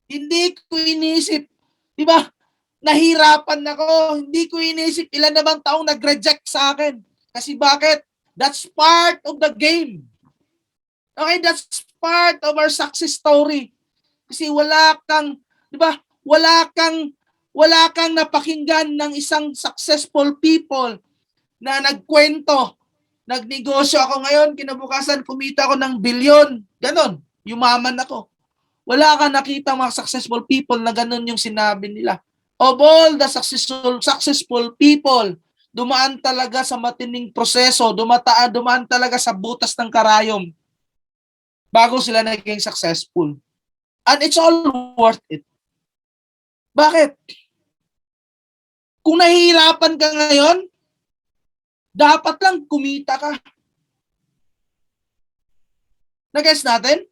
Hindi ko inisip, di ba, nahirapan ako. Hindi ko inisip ilan na bang taong nag-reject sa akin. Kasi bakit? That's part of the game. Okay, that's part of our success story. Kasi wala kang, di ba, wala kang napakinggan ng isang successful people na nagkwento, nagnegosyo ako ngayon, kinabukasan kumita ako ng bilyon. Ganon, yumaman ako. Wala kang nakita mga successful people na ganon yung sinabi nila. Of all the successful people, dumaan talaga sa matinding proseso, dumaan talaga sa butas ng karayom bago sila naging successful. And it's all worth it. Bakit? Kung nahihirapan ka ngayon, dapat lang kumita ka. Nag-guess natin?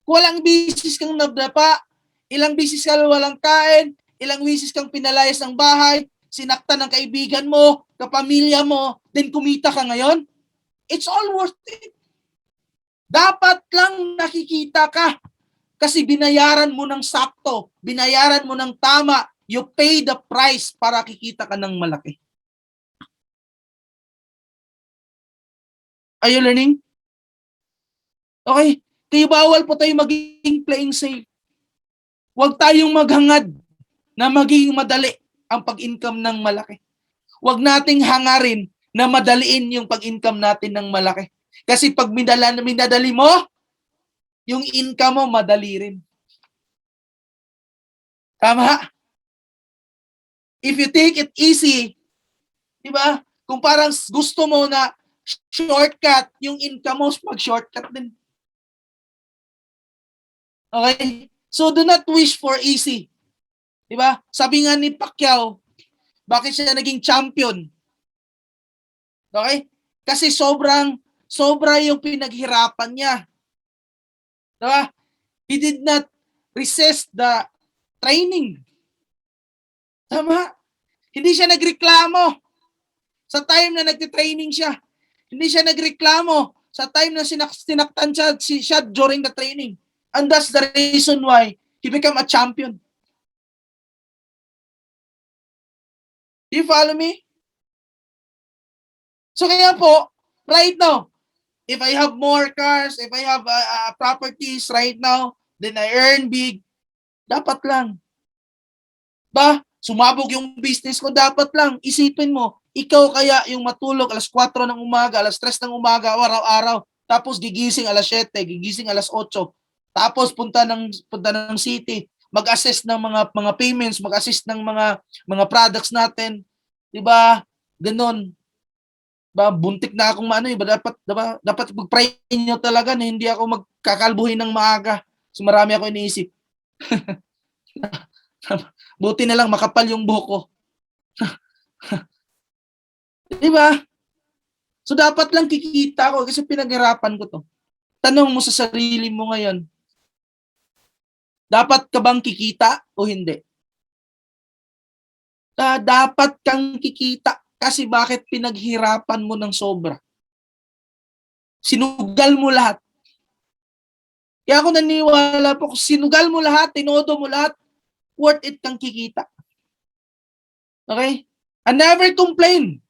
Kung walang bisis kang nabdapa, ilang bisis ka walang kain, ilang bisis kang pinalayas ng bahay, sinaktan ng kaibigan mo, kapamilya mo, then kumita ka ngayon, it's all worth it. Dapat lang nakikita ka kasi binayaran mo ng sakto, binayaran mo ng tama, you pay the price para kikita ka ng malaki. Are you learning? Okay, kaya bawal po tayo maging playing safe. Huwag tayong maghangad na maging madali ang pag-income ng malaki. Huwag nating hangarin na madaliin yung pag-income natin ng malaki. Kasi pag minadali mo, yung income mo madali rin. Tama? If you take it easy, di ba? Kung parang gusto mo na shortcut, yung income mo mag-shortcut din. Okay? So do not wish for easy. Di ba? Sabi nga ni Pacquiao, bakit siya naging champion? Okay? Kasi sobra yung pinaghirapan niya. Di ba? He did not resist the training. Tama? Hindi siya nagreklamo sa time na nagte-training siya. Hindi siya nagreklamo sa time na sinaktan siya during the training. And that's the reason why he became a champion. Do you follow me? So kaya po, right now, if I have more cars, if I have properties right now, then I earn big, dapat lang. Ba? sumabog yung business ko, dapat lang isipin mo, ikaw kaya yung matulog alas 4 ng umaga, alas 3 ng umaga, araw-araw, tapos gigising alas 7, gigising alas 8, tapos punta ng city, mag-assess ng mga payments, mag-assess ng mga products natin, 'di ba? Ganun. Ba buntik na akong ano eh, dapat mag-pray niyo talaga na hindi ako magkakalbuhin ng maaga. So marami ako iniisip. Buti na lang makapal yung buhok ko. 'Di ba? So dapat lang kikita ko kasi pinaghirapan ko 'to. Tanong mo sa sarili mo ngayon, dapat ka bang kikita o hindi? Dapat kang kikita kasi bakit pinaghirapan mo ng sobra? Sinugal mo lahat. Kaya ako naniniwala po, kung sinugal mo lahat, tinodo mo lahat, worth it kang kikita. Okay? And never complain.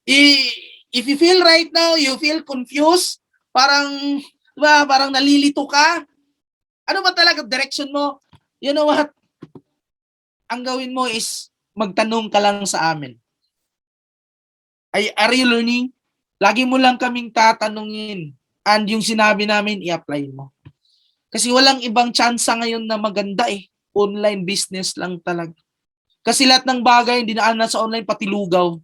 If you feel right now, you feel confused, parang, diba, parang nalilito ka, ano ba talaga direction mo? You know what? Ang gawin mo is magtanong ka lang sa amin. Are you learning? Lagi mo lang kaming tatanungin. And yung sinabi namin, i-apply mo. Kasi walang ibang tsansa ngayon na maganda eh. Online business lang talaga. Kasi lahat ng bagay, dinaan na sa online, pati lugaw.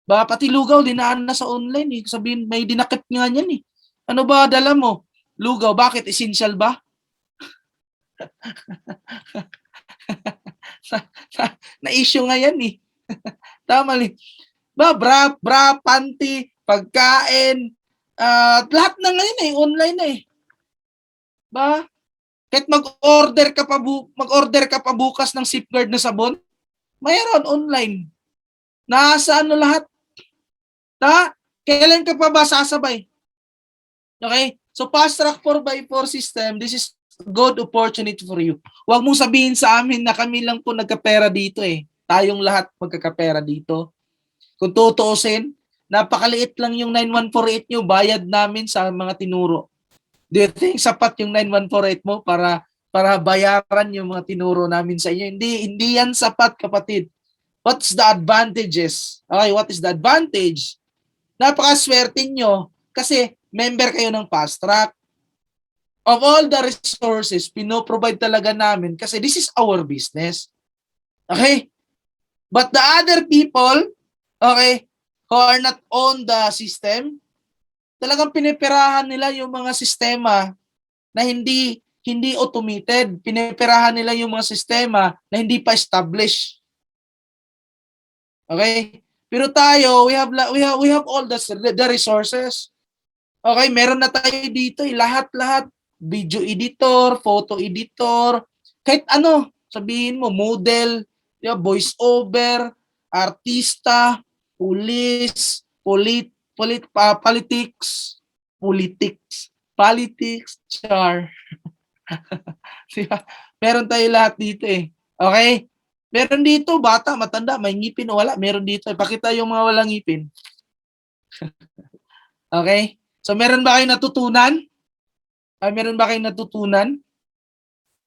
Pati lugaw, dinaan na sa online eh. Sabihin, may dinakit nga yan eh. Ano ba dala mo? Lugaw, bakit? Essential ba? Na-issue nga yan eh. Tama eh. Bra, panty, pagkain, lahat na ngayon eh, online na eh. Kahit mag-order ka pa bukas ng Safeguard na sabon, mayroon online. Nasa ano lahat? Kailan ka pa ba sasabay? Okay? So fast track 4x4 system, this is good opportunity for you. Huwag mong sabihin sa amin na kami lang po nagkapera dito eh. Tayong lahat magkakapera dito. Kung tutuusin, napakaliit lang yung 9148 nyo, bayad namin sa mga tinuro. Do you think sapat yung 9148 mo para bayaran yung mga tinuro namin sa inyo? Hindi yan sapat, kapatid. What's the advantages? Okay, what is the advantage? Napakaswerte nyo kasi member kayo ng Fast Track. Of all the resources, pinoprovide talaga namin kasi this is our business. Okay? But the other people, okay, who are not on the system, talagang pinipirahan nila yung mga sistema na hindi automated. Pinipirahan nila yung mga sistema na hindi pa established. Okay? Pero tayo, we have all the resources. Okay, meron na tayo dito, lahat-lahat, video editor, photo editor, kahit ano, sabihin mo, model, voice over, artista, police, politics, char. Diba? Meron tayo lahat dito eh. Okay? Meron dito, bata, matanda, may ngipin o wala. Meron dito. Ipakita yung mga walang ngipin. Okay? So, meron ba kayong natutunan? Meron ba kayong natutunan?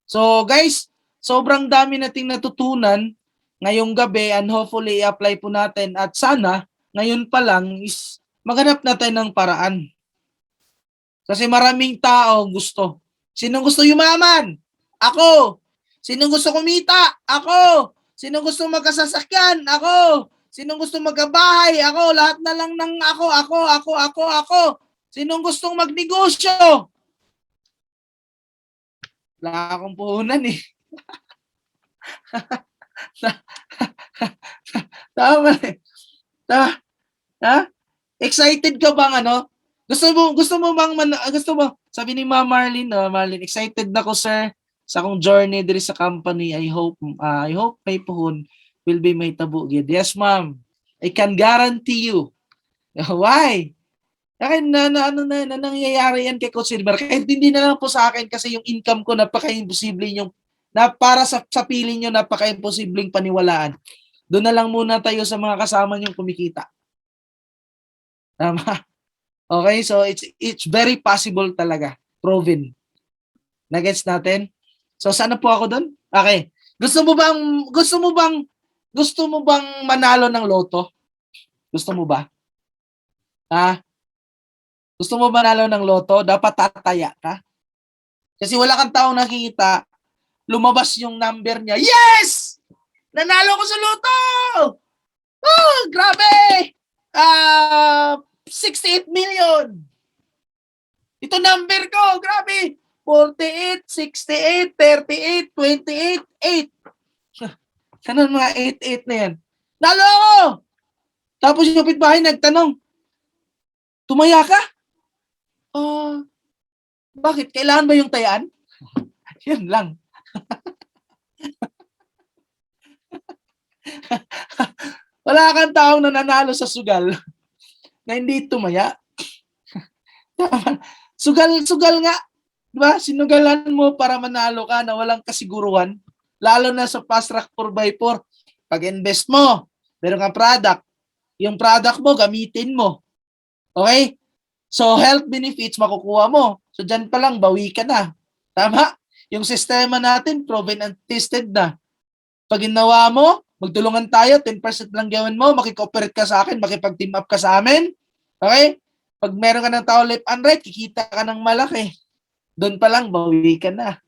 So, guys, sobrang dami nating natutunan ngayong gabi and hopefully i-apply po natin at sana ngayon pa lang is maghanap na tayo ng paraan. Kasi maraming tao gusto. Sinong gusto yumaman? Ako. Sinong gusto kumita? Ako. Sinong gusto magkasasakyan? Ako. Sinong gusto magkabahay? Ako. Lahat na lang ng ako. Sinong gustong magnegosyo? Wala akong puhunan eh. Tama eh. Excited ka bang ano? Gusto mo, sabi ni Ma'am Marlene, Marlene, excited na ko sir sa akong journey diri sa company. I hope may puhon will be may tabo gid. Yes ma'am. I can guarantee you. Why? Akin na nangyayari yan kay Coach Silver. Kahit hindi na lang po sa akin kasi yung income ko napaka-imposible yung para sa piling nyo napaka-imposibleng paniwalaan. Doon na lang muna tayo sa mga kasama nyong kumikita. Tama? Okay, so it's very possible talaga. Proven. Nagets natin? So sana po ako doon? Okay. Gusto mo bang manalo ng loto? Gusto mo ba? Ha? Gusto mo manalo ng loto? Dapat tataya ka. Kasi wala kang taong nakikita, lumabas yung number niya. Yes! Nanalo ko sa loto! Oh, grabe! 68 million. Ito number ko, grabe. 48, 68, 38, 28, 8. Ganun mga 8-8 na yan. Nalo ako! Tapos yung kapitbahay nagtanong, tumaya ka? Bakit? Kailangan ba yung tayaan? Yan lang. Wala kang taong nananalo sa sugal na hindi tumaya. Sugal nga. Diba? Sinugalan mo para manalo ka na walang kasiguruhan. Lalo na sa fast track 4x4. Pag-invest mo, meron kang product. Yung product mo, gamitin mo. Okay? So, health benefits makukuha mo. So, dyan pa lang, bawi ka na. Tama? Yung sistema natin, proven and tested na. Pag ginawa mo, magtulungan tayo, 10% lang gawin mo, makikooperate ka sa akin, makipag-team up ka sa amin. Okay? Pag meron ka ng tao left and right, kikita ka ng malaki. Doon pa lang, bawi ka na.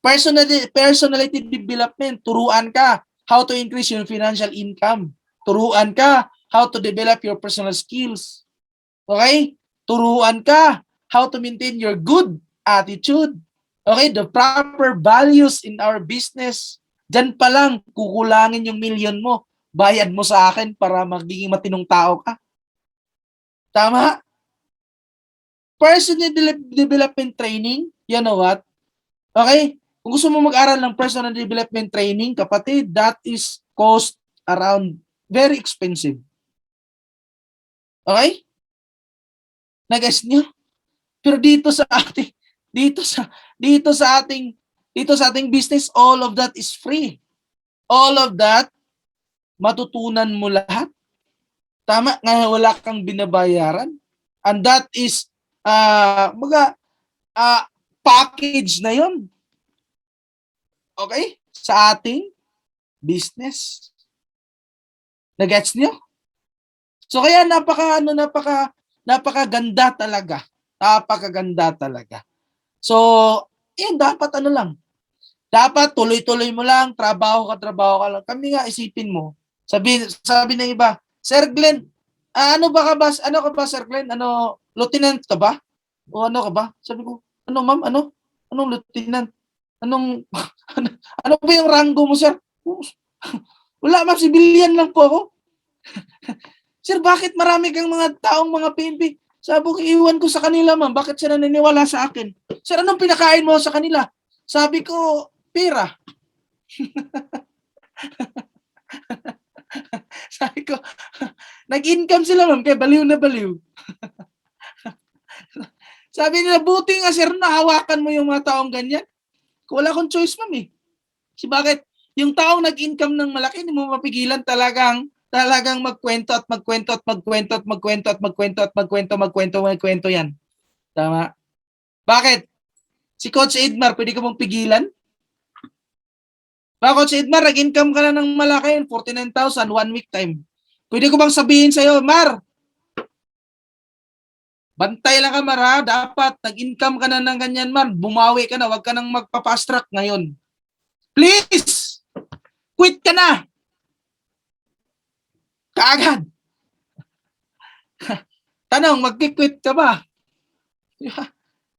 Personality development, turuan ka how to increase your financial income. Turuan ka how to develop your personal skills. Okay? Turuan ka how to maintain your good attitude. Okay? The proper values in our business. Diyan pa lang, kukulangin yung million mo. Bayad mo sa akin para magiging matinong tao ka. Tama? Personal development training, you know what? Okay? Kung gusto mo mag-aral ng personal development training, kapatid, that is cost around very expensive. Okay? Nag-guess nyo? Pero dito sa ating business, all of that is free. All of that, matutunan mo lahat. Tama nga, wala kang binabayaran. And that is, package na yon. Okay? Sa ating business. Nag-gets nyo? So kaya napakaganda talaga. Napakaganda talaga. So, yan, dapat dapat tuloy-tuloy mo lang, trabaho ka lang. Kami nga, isipin mo. Sabi ng iba, Sir Glenn, ano ka ba, Sir Glenn? Lieutenant ka ba? O ano ka ba? Sabi ko, ma'am, anong lieutenant? Ano ba yung rango mo, sir? Wala, ma'am, civilian lang po ako. Sir, bakit marami kang mga taong mga PNP? Sabi ko, iwan ko sa kanila, ma'am. Bakit sila naniniwala sa akin? Sir, anong pinakain mo sa kanila? Sabi ko, pera. Sabi ko, nag-income sila, ma'am, kaya baliw na baliw. Sabi nila, buti nga, sir, nahawakan mo yung mga taong ganyan. Wala akong choice, ma'am, eh. Kasi bakit? Yung taong nag-income ng malaki, hindi mo mapigilan talagang magkwento yan. Tama? Bakit? Si Coach Edmar, pwede ka mong pigilan? Coach Edmar, nag-income ka na ng malaki, 49,000, 1 week time. Pwede ko bang sabihin sa'yo, Mar, bantay lang ka, Mar, ha? Dapat, nag-income ka na ng ganyan, Mar. Bumawi ka na, wag ka nang magpa-fast track ngayon. Please! Quit ka na! Kaagad! Tanong, mag-quit ka ba?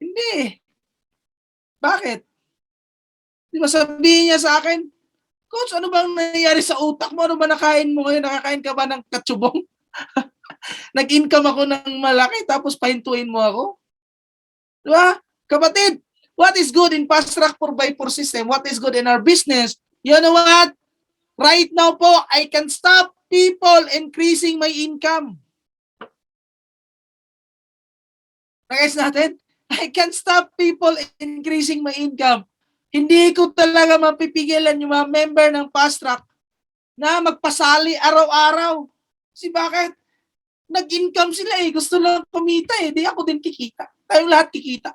Hindi. Bakit? Di ba sabihin niya sa akin, Coach, ano bang nangyayari sa utak mo? Ano ba nakain mo ngayon? Nakakain ka ba ng katsubong? Nag-income ako ng malaki tapos pahintuin mo ako? Diba? Kapatid, what is good in fast track 4x4 system? What is good in our business? You know what? Right now po, I can stop people increasing my income. Guys natin, I can stop people increasing my income. Hindi ko talaga mapipigilan yung mga member ng fast track na magpasali araw-araw. Kasi bakit? Nag-income sila eh. Gusto lang kumita eh. Di ako din kikita. Tayong lahat kikita.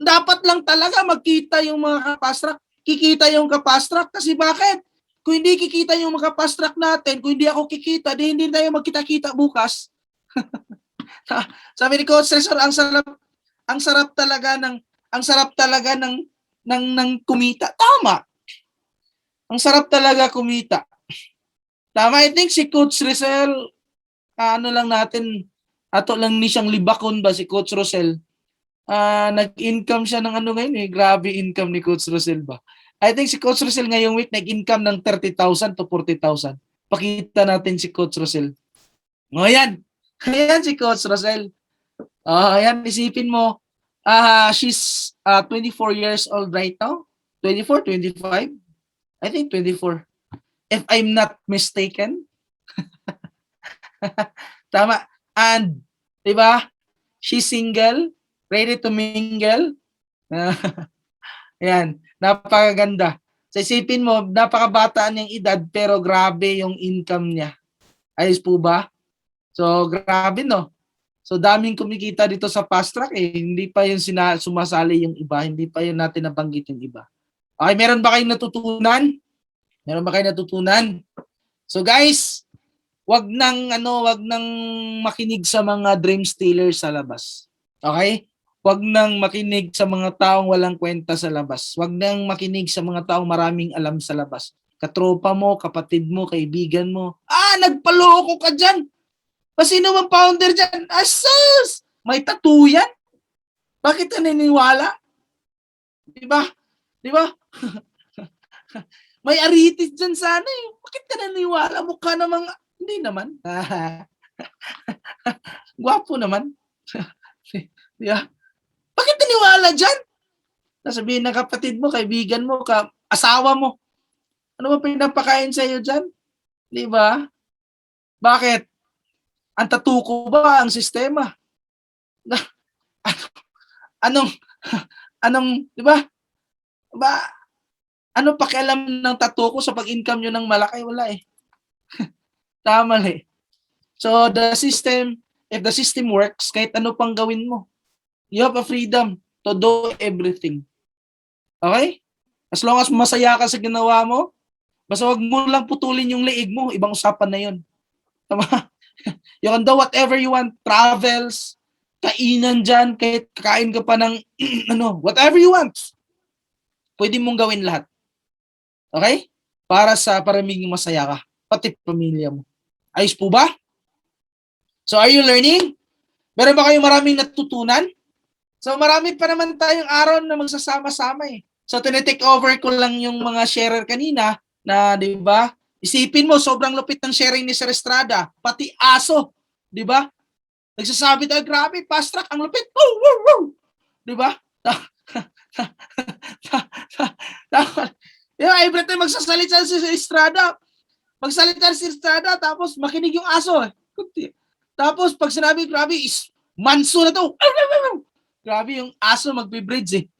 Dapat lang talaga magkita yung mga fast track. kikita yung ka-fast track. Kasi bakit? Kung hindi kikita yung mga fast track natin, kung hindi ako kikita, di hindi tayo magkita-kita bukas. Sabi ni Coach Cesar, ang sarap talaga ng kumita. Tama. Ang sarap talaga kumita. Tama, I think si Coach Rizal, ano lang natin, ato lang ni siyang libakon ba si Coach Rosel. Nag-income siya ng ano ngayon eh. Grabe income ni Coach Rosel ba. I think si Coach Rosel ngayong week nag-income ng 30,000 to 40,000. Pakita natin si Coach Rosel. O yan. Ayan si Coach Rosel. Ayan, isipin mo. She's 24 years old right now. 24, 25? I think 24. If I'm not mistaken. Tama. And, di ba? She's single, ready to mingle. Ayan, napakaganda. So isipin mo, napakabata niyang edad pero grabe yung income niya. Ayos po ba? So grabe no. So daming kumikita dito sa fast track eh. Hindi pa yung sumasali yung iba, hindi pa yun natin nabanggit yung iba. Okay, meron ba kayong natutunan? Meron ba kayong natutunan? So guys, wag nang makinig sa mga dream stealers sa labas. Okay? Wag nang makinig sa mga taong walang kwenta sa labas. Wag nang makinig sa mga taong maraming alam sa labas. Katropa mo, kapatid mo, kaibigan mo. Nagpaloko ka dyan. Sino bang founder dyan? Asas! May tattoo yan? Bakit ka naniniwala? Diba? Diba? May aritis dyan sana eh. Bakit ka naniniwala? Mukha namang, hindi naman. Gwapo naman. Diba? Bakit naniwala dyan? Sasabihin ng kapatid mo, kaibigan mo, asawa mo. Ano ba pinapakain sa'yo dyan? Di ba? Bakit? Ang tatuko ba ang sistema? Anong, di ba? Ano pakialam ng tatuko sa pag-income nyo ng malaki? Wala eh. Tama eh. So, if the system works, kahit ano pang gawin mo, you have a freedom to do everything. Okay? As long as masaya ka sa ginawa mo, basta wag mo lang putulin yung leeg mo, ibang usapan na yun. Tama? You can do whatever you want, travels, kainan dyan, kahit kakain ka pa ng whatever you want. Pwede mong gawin lahat. Okay? Para maging masaya ka, pati pamilya mo. Ayos po ba? So are you learning? Meron ba kayong maraming natutunan? So marami pa naman tayong araw na magsasama-sama eh. So tinitake over ko lang yung mga sharer kanina na, di ba? Isipin mo, sobrang lupit ng sharing ni Sir Estrada. Pati aso, di ba? Nagsasabi tayo, grabe, fast track, ang lupit. Woo, woo, woo. Di ba? Every time magsasalita si Sir Estrada, magsalita si Sir Estrada, tapos makinig yung aso. Tapos pag sinabi, grabe, is manso na to. Grabe yung aso magbe-bridge eh.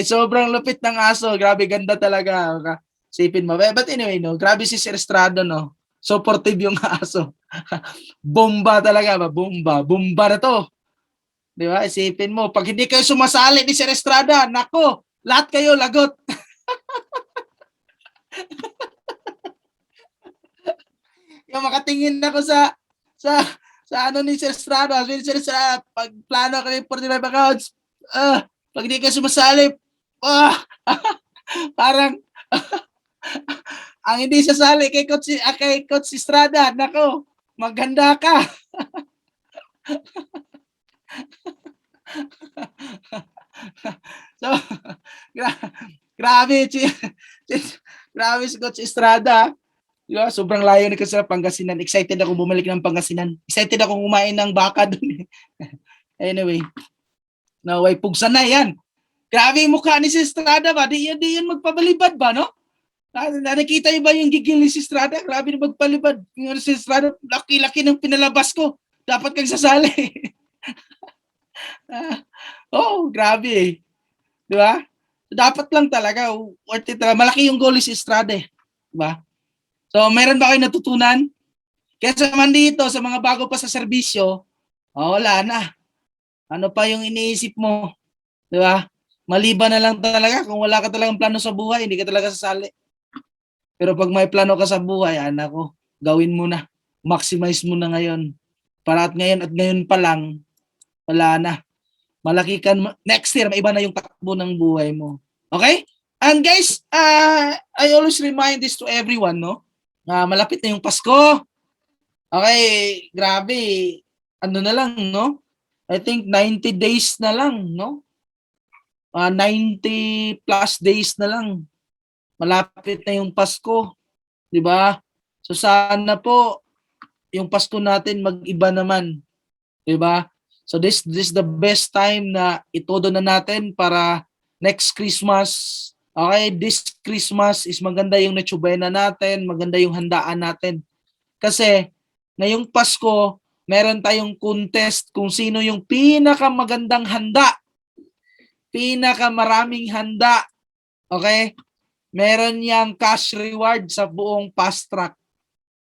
Sobrang lupit ng aso. Grabe, ganda talaga. Sipin mo. But anyway, no, grabe si Sir Estrada, no. Supportive yung aso. Bomba talaga ba? Bomba na to. Di ba? Isipin mo, pag hindi kayo sumasali ni Sir Estrada, nako, lahat kayo lagot. Yung makatingin ako sa ano ni Sir Estrada, Sir Estrada, pag plano ka ng 45 accounts, pag hindi ka sumasali, parang ang hindi sasali kay Coach Estrada, nako, maganda ka. So, grabe si Coach Estrada. Diba? Sobrang layo ni kasi sa Pangasinan. Excited ako bumalik ng Pangasinan. Excited ako kumain ng baka doon. Anyway. Naway pugsan na yan. Grabe yung mukha ni si Estrada ba? Di yan magpabalibad ba, no? Nakita niyo ba yung gigil ni si Estrada? Grabe na magpalibad. Yung si Estrada, laki-laki ng pinalabas ko. Dapat kang sasali. Grabe eh. Di ba? Dapat lang talaga. Malaki yung goal ni si Estrada eh. Di ba? So, meron ba kayo natutunan? Kaya sa man dito, sa mga bago pa sa serbisyo, wala na. Ano pa yung iniisip mo? Di ba? Maliban na lang talaga. Kung wala ka talagang plano sa buhay, hindi ka talaga sasali. Pero pag may plano ka sa buhay, anak ko, gawin mo na. Maximize mo na ngayon. Para at ngayon pa lang, wala na. Malaki ka, next year, maiba na yung takbo ng buhay mo. Okay? And guys, I always remind this to everyone, no? Malapit na yung Pasko. Okay, grabe. Ano na lang, no? I think 90 days na lang, no? 90 plus days na lang. Malapit na yung Pasko, 'di ba? So sana po yung Pasko natin mag-iba naman, 'di ba? So this is the best time na itodo na natin para next Christmas. Okay, this Christmas is maganda yung natsubay na natin, maganda yung handaan natin. Kasi ngayong Pasko, meron tayong contest kung sino yung pinakamagandang handa, pinakamaraming handa. Okay? Meron yang cash reward sa buong fast track.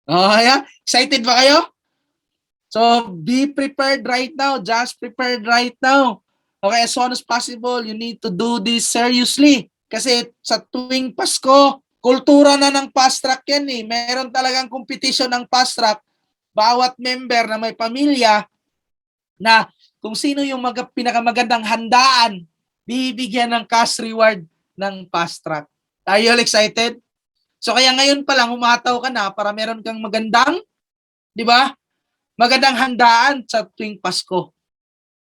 Yeah? Excited ba kayo? So, be prepared right now. Just prepared right now. Okay, as soon as possible, you need to do this seriously. Kasi sa tuwing Pasko, kultura na ng fast track yan eh. Meron talagang competition ng fast track. Bawat member na may pamilya na kung sino yung pinakamagandang handaan, bibigyan ng cash reward ng fast track. Are you all excited? So kaya ngayon pa lang humataw ka na para meron kang magandang, 'di ba? Magandang handaan sa tuwing Pasko.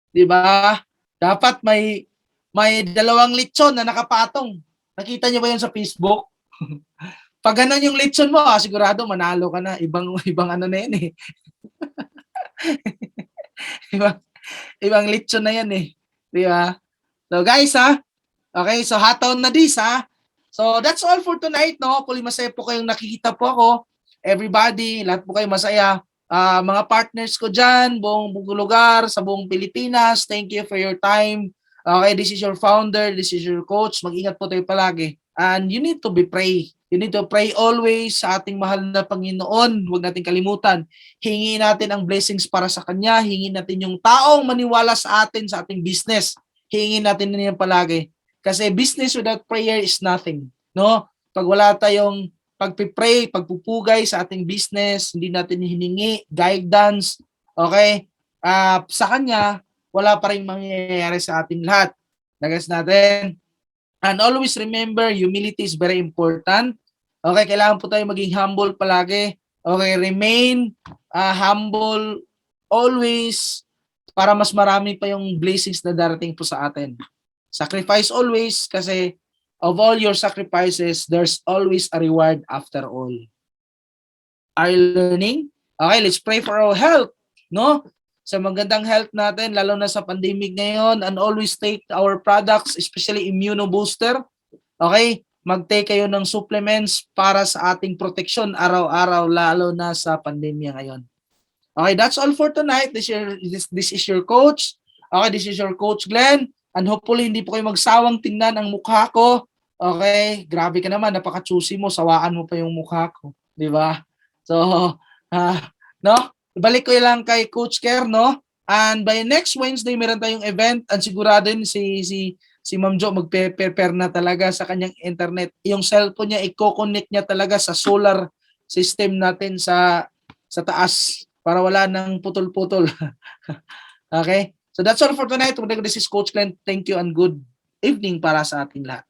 'Di ba? Dapat may dalawang lechon na nakapatong. Nakita niyo ba 'yan sa Facebook? Pag ganun yung lechon mo, sigurado manalo ka na. Ibang ano na 'yan eh. ibang lechon na 'yan eh. 'Di ba? So guys okay, so hataw na this So that's all for tonight, no? Hopefully masaya po kayong nakikita po ako. Everybody, lahat po kayo masaya. Mga partners ko dyan, buong lugar, sa buong Pilipinas, thank you for your time. Okay, this is your founder, this is your coach. Mag-ingat po tayo palagi. And you need to be pray. You need to pray always sa ating mahal na Panginoon. Huwag natin kalimutan. Hingin natin ang blessings para sa Kanya. Hingin natin yung taong maniwala sa atin, sa ating business. Hingin natin na yan palagi. Kasi business without prayer is nothing, no? Pag wala tayong pagpipray, pagpupugay sa ating business, hindi natin hiningi guidance, okay? Sa Kanya, wala pa rin mangyayari sa ating lahat. Nagas natin. And always remember, humility is very important. Okay, kailangan po tayo maging humble palagi. Okay, remain humble always para mas marami pa yung blessings na darating po sa atin. Sacrifice always kasi of all your sacrifices, there's always a reward after all. Are you learning? Okay, let's pray for our health, no? Sa magandang health natin, lalo na sa pandemic ngayon, and always take our products, especially immunobooster. Okay, mag-take kayo ng supplements para sa ating protection araw-araw, lalo na sa pandemya ngayon. Okay, that's all for tonight. This is your coach. Okay, this is your coach Glenn. And hopefully, hindi po kayo magsawang tingnan ang mukha ko. Okay, grabe ka naman, napaka-choosy mo, sawaan mo pa yung mukha ko. Di ba? So, no? Ibalik ko lang kay Coach Kerr, no? And by next Wednesday, meron tayong event. And sigurado yun, si Ma'am Jo magpe-prepare na talaga sa kanyang internet. Yung cellphone niya, i-connect niya talaga sa solar system natin sa taas para wala nang putol-putol. Okay? So that's all for tonight. This is Coach Glenn. Thank you and good evening para sa ating lahat.